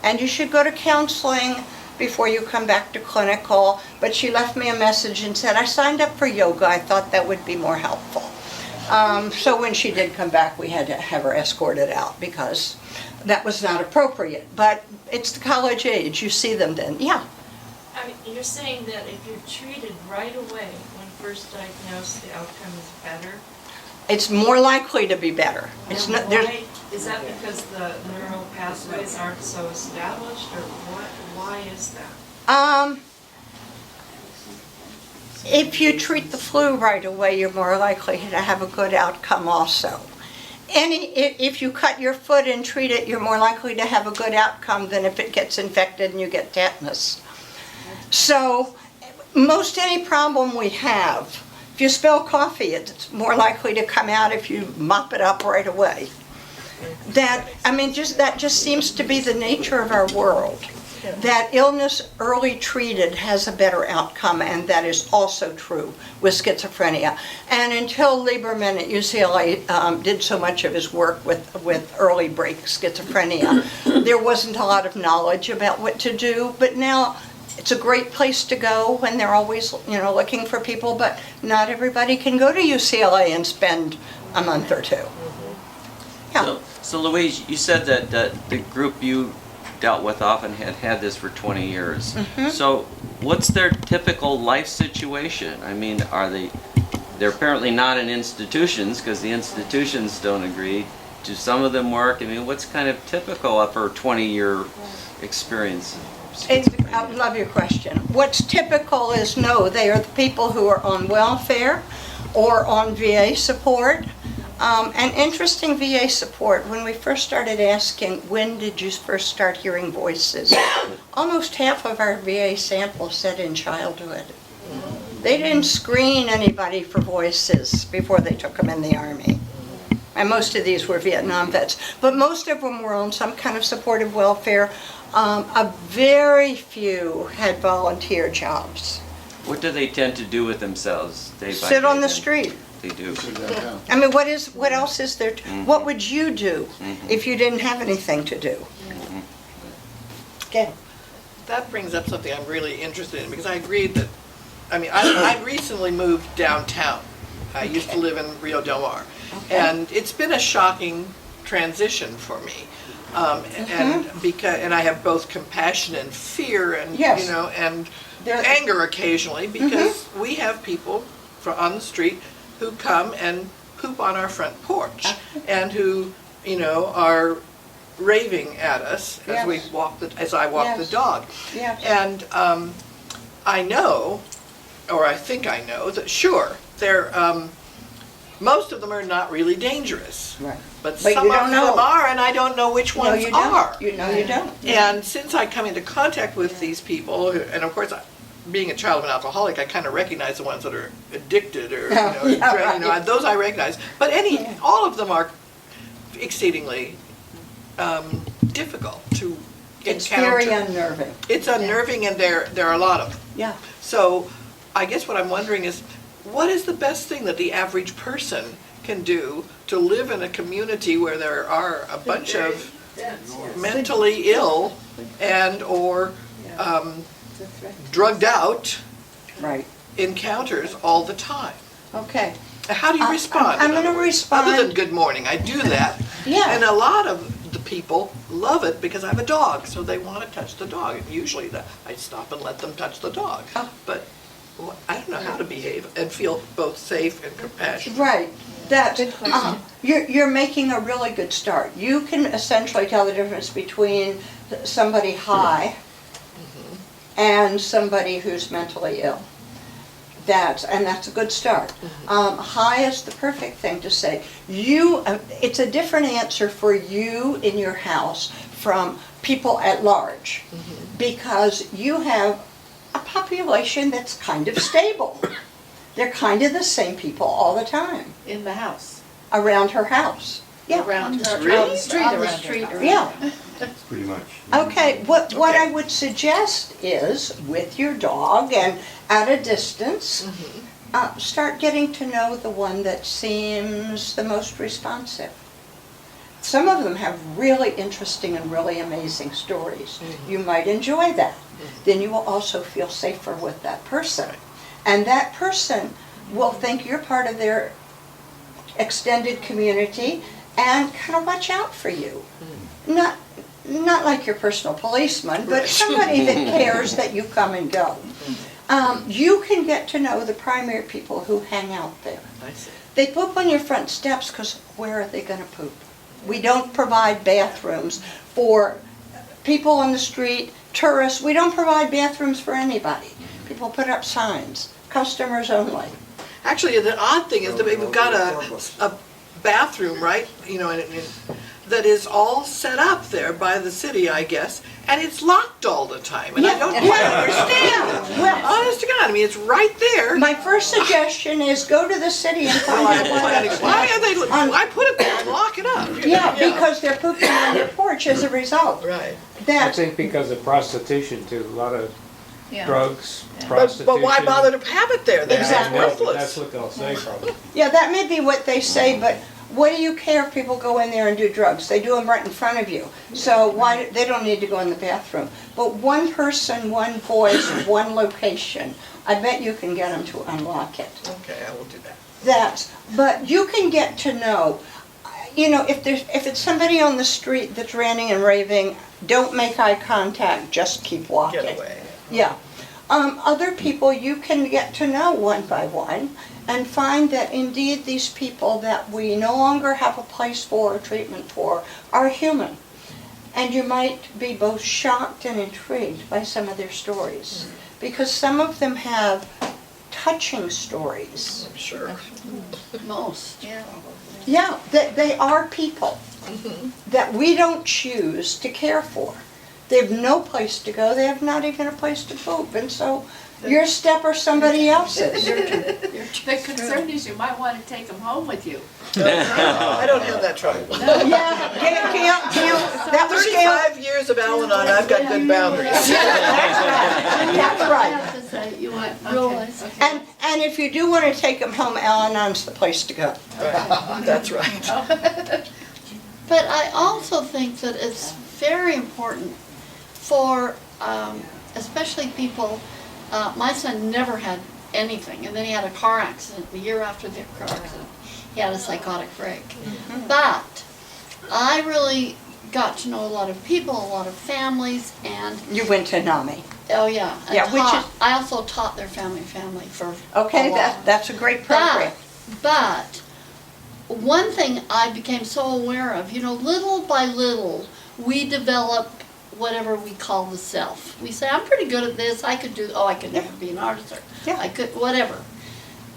And you should go to counseling before you come back to clinical." But she left me a message and said, "I signed up for yoga. I thought that would be more helpful." So when she did come back, we had to have her escorted out because that was not appropriate. But it's the college age. You see them then. Yeah. I mean, you're saying that if you're treated right away when first diagnosed, the outcome is better? It's more likely to be better. It's And not, there's, why, is that because the neural pathways aren't so established, or why is that? If you treat the flu right away, you're more likely to have a good outcome also. If you cut your foot and treat it, you're more likely to have a good outcome than if it gets infected and you get tetanus. So, most any problem we have, if you spill coffee, it's more likely to come out if you mop it up right away. That just seems to be the nature of our world. That illness early treated has a better outcome, and that is also true with schizophrenia. And until Lieberman at UCLA did so much of his work with early break schizophrenia, there wasn't a lot of knowledge about what to do. But now it's a great place to go when they're always looking for people, but not everybody can go to UCLA and spend a month or two. Yeah. So Louise, you said that the group you dealt with often had this for 20 years. Mm-hmm. So what's their typical life situation? I mean, they're apparently not in institutions because the institutions don't agree. Do some of them work? I mean, what's kind of typical of her 20-year experience? I love your question. What's typical is they are the people who are on welfare or on VA support. And interesting VA support, when we first started asking, when did you first start hearing voices? Almost half of our VA sample said in childhood. They didn't screen anybody for voices before they took them in the Army. And most of these were Vietnam vets. But most of them were on some kind of supportive welfare. A very few had volunteer jobs. What do they tend to do with themselves day by day? Sit on the street. They do. I mean, what else is there? What would you do if you didn't have anything to do? Okay. That brings up something I'm really interested in, because I agreed that, I recently moved downtown. I used to live in Rio Del Mar. Okay. And it's been a shocking transition for me. And I have both compassion and fear and, Yes. and anger occasionally, because we have people on the street who come and poop on our front porch and who, are raving at us as we walk as I walk the dog. Yes. And I know, or I think I know, that sure, they're, most of them are not really dangerous. Right. But But some you of don't them know. are, and I don't know which ones you are. don't. You know you don't. And since I come into contact with these people, and of course, being a child of an alcoholic, I kind of recognize the ones that are addicted or, those I recognize. But all of them are exceedingly difficult to encounter. It's very unnerving. It's unnerving, and there are a lot of them. Yeah. So I guess what I'm wondering is, what is the best thing that the average person can do to live in a community where there are a bunch of mentally ill and or drugged out encounters all the time? Okay. How do you respond? I'm going to respond. Other than good morning, I do that. Yeah. And a lot of the people love it because I have a dog, so they want to touch the dog. And usually I stop and let them touch the dog. But I don't know how to behave and feel both safe and compassionate. Right. You're making a really good start. You can essentially tell the difference between somebody high and somebody who's mentally ill. That's a good start. High is the perfect thing to say. It's a different answer for you in your house from people at large, because you have a population that's kind of stable. They're kind of the same people all the time. In the house. Around her house. Yeah. Around her, Really? on the street On the around street her. around. Yeah. Pretty much. Okay, what I would suggest is, with your dog and at a distance, start getting to know the one that seems the most responsive. Some of them have really interesting and really amazing stories. You might enjoy that. Then you will also feel safer with that person. And that person will think you're part of their extended community and kind of watch out for you. Not like your personal policeman, but somebody that cares that you come and go. You can get to know the primary people who hang out there. I see. They poop on your front steps because where are they going to poop? We don't provide bathrooms for people on the street, tourists. We don't provide bathrooms for anybody. People put up signs, customers only. Actually, the odd thing is that we've got a bathroom, right, that is all set up there by the city, I guess, and it's locked all the time, and I don't quite understand. Well, honest to God, I mean, it's right there. My first suggestion is go to the city and find out Why put it there and lock it up? Yeah, because they're pooping on your porch as a result. Right. I think because of prostitution too, a lot of drugs, But prostitution. why bother to have it there then? Exactly. It's worthless. That's what they'll say probably. Yeah, that may be what they say, but what do you care if people go in there and do drugs? They do them right in front of you. So they don't need to go in the bathroom. But one person, one voice, one location, I bet you can get them to unlock it. Okay, I will do that. But you can get to know, if it's somebody on the street that's ranting and raving, don't make eye contact, just keep walking. Get away. Yeah. Other people you can get to know one by one and find that indeed these people that we no longer have a place for or treatment for are human. And you might be both shocked and intrigued by some of their stories. Because some of them have touching stories. I'm sure. Most. Yeah, they are people that we don't choose to care for. They have no place to go. They have not even a place to poop. And so your step or somebody else's. The concern is you might want to take them home with you. I don't have that trouble. Yeah, that was 35 years of Al-Anon, I've got good boundaries. That's right. I have to say, you might realize. And if you do want to take them home, Al-Anon's the place to go. That's right. But I also think that it's very important for, especially people, my son never had anything, and then he had a car accident. The year after the car accident, he had a psychotic break. But I really got to know a lot of people, a lot of families, and You went to NAMI. oh yeah, and Yeah, which I also taught their family for Okay, a while. that's a great program. But one thing I became so aware of, little by little, we develop whatever we call the self. We say, I'm pretty good at this, I could never be an artist, or Yeah. I could, whatever.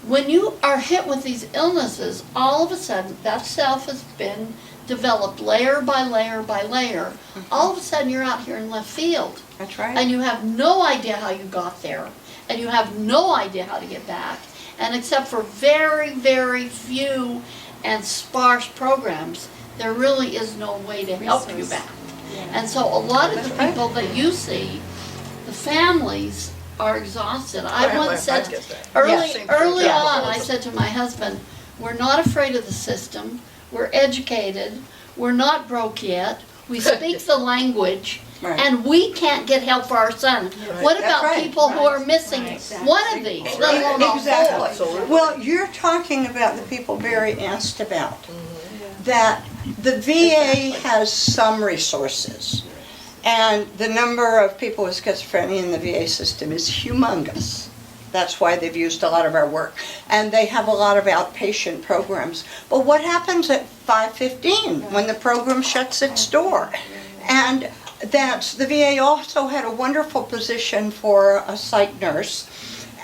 When you are hit with these illnesses, all of a sudden, that self has been developed layer by layer by layer. All of a sudden, you're out here in left field. That's right. And you have no idea how you got there, and you have no idea how to get back. And except for very, very few and sparse programs, there really is no way to help you back. And so a lot of the people that you see, the families are exhausted. I once said, early on, I said to my husband, we're not afraid of the system, we're educated, we're not broke yet, we speak the language, Right. and we can't get help for our son. What That's about right. people who are missing one of these, let alone a whole? Exactly. Well, you're talking about the people Barry asked about. That the VA has some resources. And the number of people with schizophrenia in the VA system is humongous. That's why they've used a lot of our work. And they have a lot of outpatient programs. But what happens at 5:15 when the program shuts its door? And the VA also had a wonderful position for a psych nurse.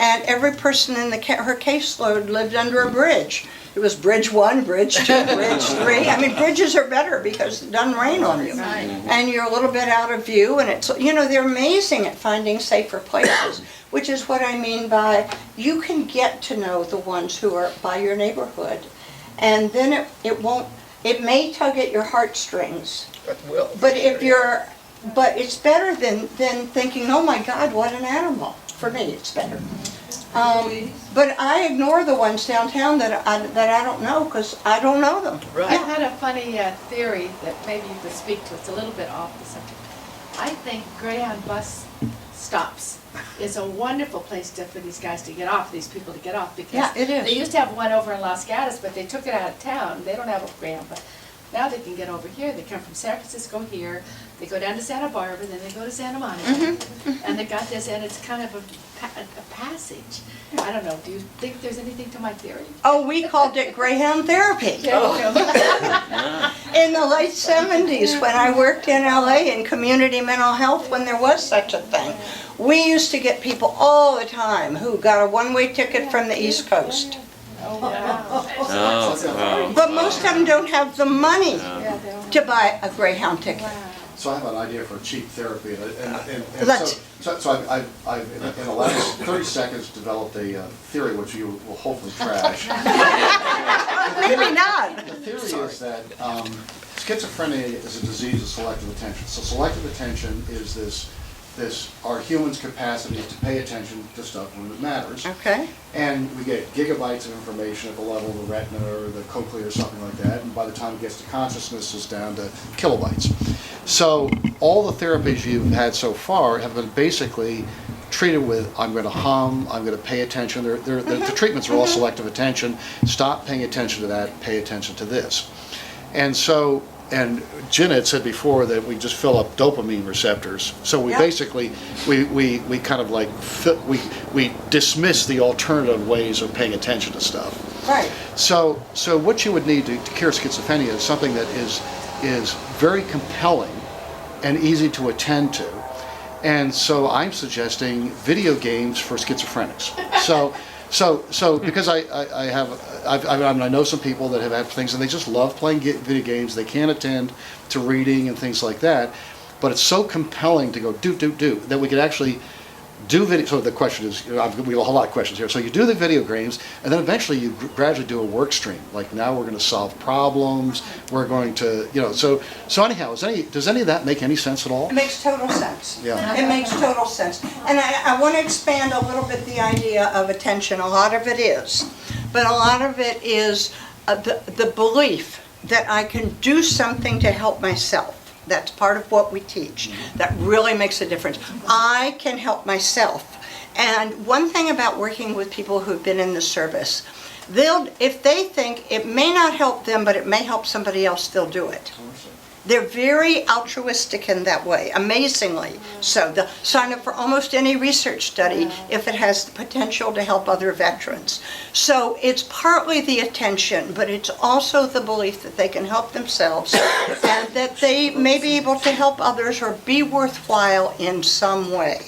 And every person in her caseload lived under a bridge. It was bridge 1, bridge 2, bridge 3. I mean, bridges are better because it doesn't rain on you. And you're a little bit out of view, and they're amazing at finding safer places, which is what I mean by you can get to know the ones who are by your neighborhood. And then it may tug at your heartstrings. But it's better than thinking, oh my God, what an animal. For me, it's better. But I ignore the ones downtown that I don't know because I don't know them. I had a funny theory that maybe you could speak to. It's a little bit off the subject. I think Greyhound bus stops is a wonderful place for these guys to get off, these people to get off, because it is. They used to have one over in Los Gatos, but they took it out of town. They don't have a Greyhound bus. Now they can get over here. They come from San Francisco here. They go down to Santa Barbara, then they go to Santa Monica. And they got this, and it's kind of a passage. I don't know. Do you think there's anything to my theory? Oh, we called it Greyhound Therapy. In the late 70s, when I worked in LA in community mental health, when there was such a thing, we used to get people all the time who got a one-way ticket from the East Coast. But most of them don't have the money to buy a Greyhound ticket. So I have an idea for a cheap therapy, and Let's- so I've in the last 30 seconds developed a theory which you will hopefully trash. Maybe not. The theory is that schizophrenia is a disease of selective attention. So selective attention is this our humans' capacity to pay attention to stuff when it matters. Okay. And we get gigabytes of information at the level of the retina or the cochlea or something like that, and by the time it gets to consciousness, it's down to kilobytes. So all the therapies you've had so far have been basically treated with, I'm going to hum, I'm going to pay attention. The treatments are all selective attention. Stop paying attention to that, pay attention to this. And so, and Jenna had said before that we just fill up dopamine receptors. So we basically, we kind of like, we dismiss the alternative ways of paying attention to stuff. Right. So what you would need to cure schizophrenia is something that is very compelling and easy to attend to. And so I'm suggesting video games for schizophrenics. So because I know some people that have had things and they just love playing video games. They can't attend to reading and things like that, but it's so compelling to go do that we could actually do video. So the question is, we have a lot of questions here. So you do the video games, and then eventually you gradually do a work stream. Like now we're going to solve problems. We're going to, So anyhow, does any of that make any sense at all? It makes total sense. Yeah. It makes total sense. And I want to expand a little bit the idea of attention. A lot of it is. But a lot of it is the belief that I can do something to help myself. That's part of what we teach. That really makes a difference. I can help myself. And one thing about working with people who've been in the service, if they think it may not help them, but it may help somebody else, they'll do it. They're very altruistic in that way, amazingly. So they'll sign up for almost any research study if it has the potential to help other veterans. So it's partly the attention, but it's also the belief that they can help themselves and that they may be able to help others or be worthwhile in some way.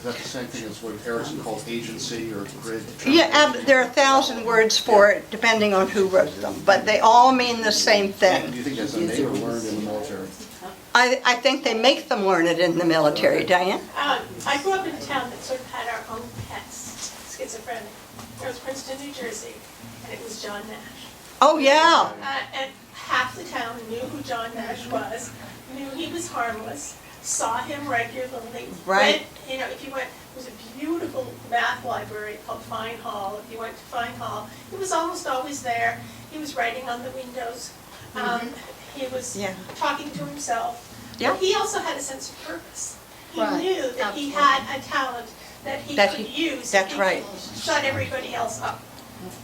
Is that the same thing as what Erickson called agency or grid? Yeah, there are 1,000 words for it, depending on who wrote them, but they all mean the same thing. Do you think that's innate or learned in the military? I think they make them learn it in the military. Diane? I grew up in a town that sort of had our own pets, schizophrenic. It was Princeton, New Jersey, and it was John Nash. Oh, yeah. And half the town knew who John Nash was, knew he was harmless, saw him regularly. Right. If you went, it was a beautiful math library called Fine Hall. If you went to Fine Hall, he was almost always there. He was writing on the windows. He was talking to himself. Yeah. But he also had a sense of purpose. He Right. knew that he had a talent that he could use. That's and right. shut everybody else up.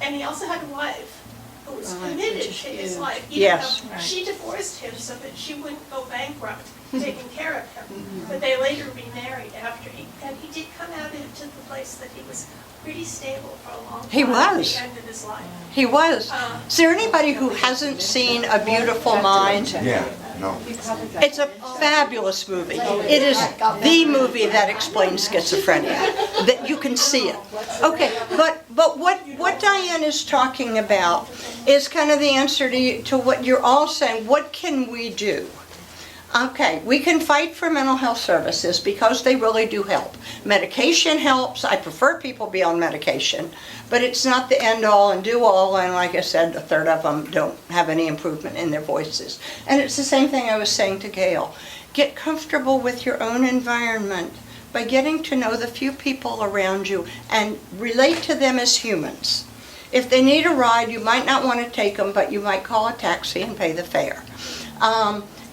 And he also had a wife who was committed to his life, even Yes. though she divorced him so that she wouldn't go bankrupt taking care of him. But they later remarried after and he did come out into the place that he was pretty stable for a long time. He was. At the end of his life. He was. Is there anybody who hasn't seen A Beautiful Mind? Yeah, no. It's a fabulous movie. It is the movie that explains schizophrenia, that you can see it. Okay, but what Diane is talking about is kind of the answer to what you're all saying. What can we do? Okay, we can fight for mental health services because they really do help. Medication helps. I prefer people be on medication, but it's not the end all and do all, and like I said, a third of them don't have any improvement in their voices. And it's the same thing I was saying to Gail. Get comfortable with your own environment by getting to know the few people around you and relate to them as humans. If they need a ride, you might not want to take them, but you might call a taxi and pay the fare.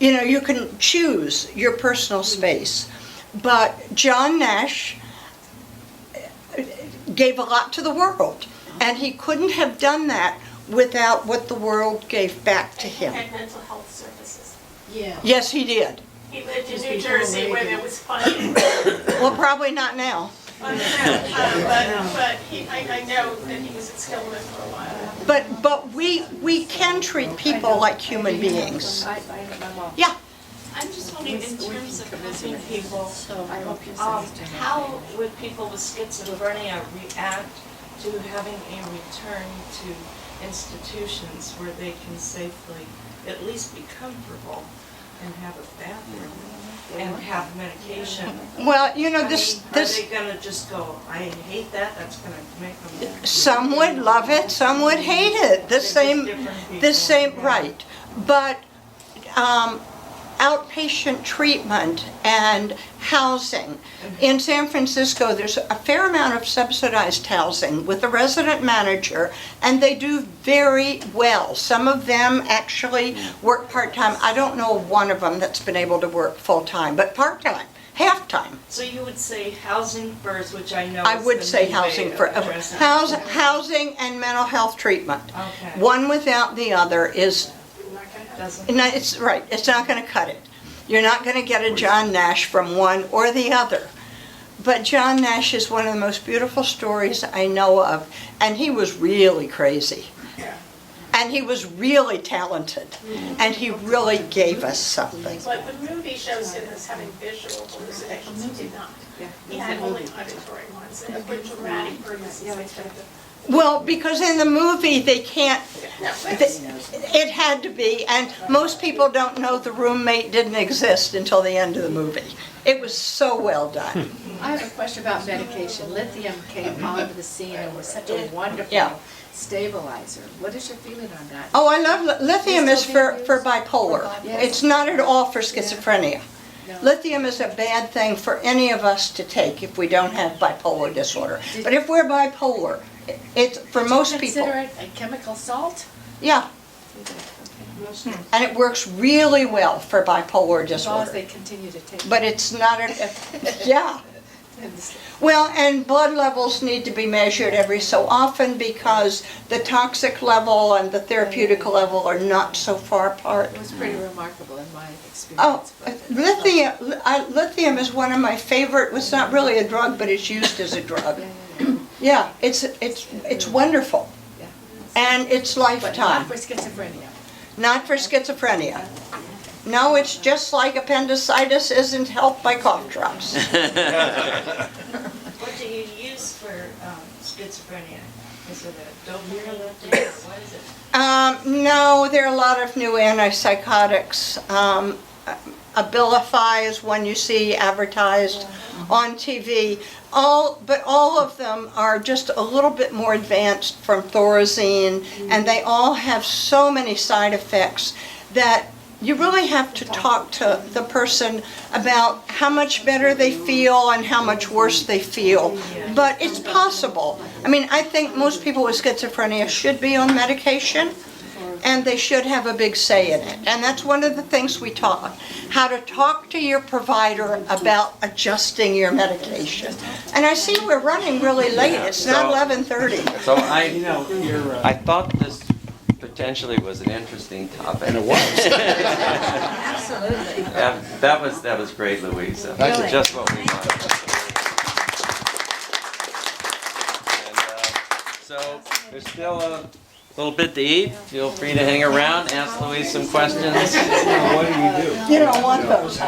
You can choose your personal space. But John Nash gave a lot to the world, and he couldn't have done that without what the world gave back to him. And mental health services. Yeah. Yes, he did. He lived in New Jersey where there was funding. Well, probably not now. But I know that he was at Skillman for a while. But we can treat people like human beings. Yeah. I'm just wondering, in terms of helping people, how would people with schizophrenia react to having a return to institutions where they can safely at least be comfortable and have a bathroom and have medication? Well, Are they gonna just go, I hate that, that's gonna make them... Some would love it, some would hate it. The same, right. But outpatient treatment and housing. In San Francisco, there's a fair amount of subsidized housing with a resident manager, and they do very well. Some of them actually work part-time. I don't know of one of them that's been able to work full-time, but part-time, half-time. So you would say housing first, which I know I is would the say new housing way for of addressing housing and mental health treatment. Okay. One without the other is Doesn't- no, it's right. It's not going to cut it. You're not going to get a John Nash from one or the other. But John Nash is one of the most beautiful stories I know of, and he was really crazy. And he was really talented, and he really gave us something. But the movie shows him as having visual hallucinations. He did not. He had only auditory ones, and for dramatic purposes. Well, because in the movie they can't, it had to be, and most people don't know the roommate didn't exist until the end of the movie. It was so well done. I have a question about medication. Lithium came onto the scene and was such a wonderful stabilizer. What is your feeling on that? Oh, I love, lithium is for bipolar. Yes. It's not at all for schizophrenia. No. Lithium is a bad thing for any of us to take if we don't have bipolar disorder. But if we're bipolar, it's for most people. Consider it a chemical salt? Yeah. And it works really well for bipolar As long as disorder. they continue to take it. But it's not, yeah. Well, and blood levels need to be measured every so often because the toxic level and the therapeutic level are not so far apart. It was pretty remarkable in my Oh, experience. lithium is one of my favorite. It's not really a drug, but it's used as a drug. Yeah, it's wonderful, and it's But not lifetime. for schizophrenia. Not for schizophrenia. No, it's just like appendicitis isn't helped by cough drops. What do you use for schizophrenia? Is it a dopamine or what is it? No, there are a lot of new antipsychotics. Abilify is one you see advertised on TV. But all of them are just a little bit more advanced from Thorazine, and they all have so many side effects that you really have to talk to the person about how much better they feel and how much worse they feel. But it's possible. I mean, I think most people with schizophrenia should be on medication, and they should have a big say in it. And that's one of the things we taught, how to talk to your provider about adjusting your medication. And I see we're running really late. It's not 11:30. So I thought this potentially was an interesting topic. And it was. Absolutely. Yeah, that was great, Louisa. Thank you. Just what we wanted. And, so there's still a little bit to eat. Feel free to hang around, ask Louise some questions. You don't want those.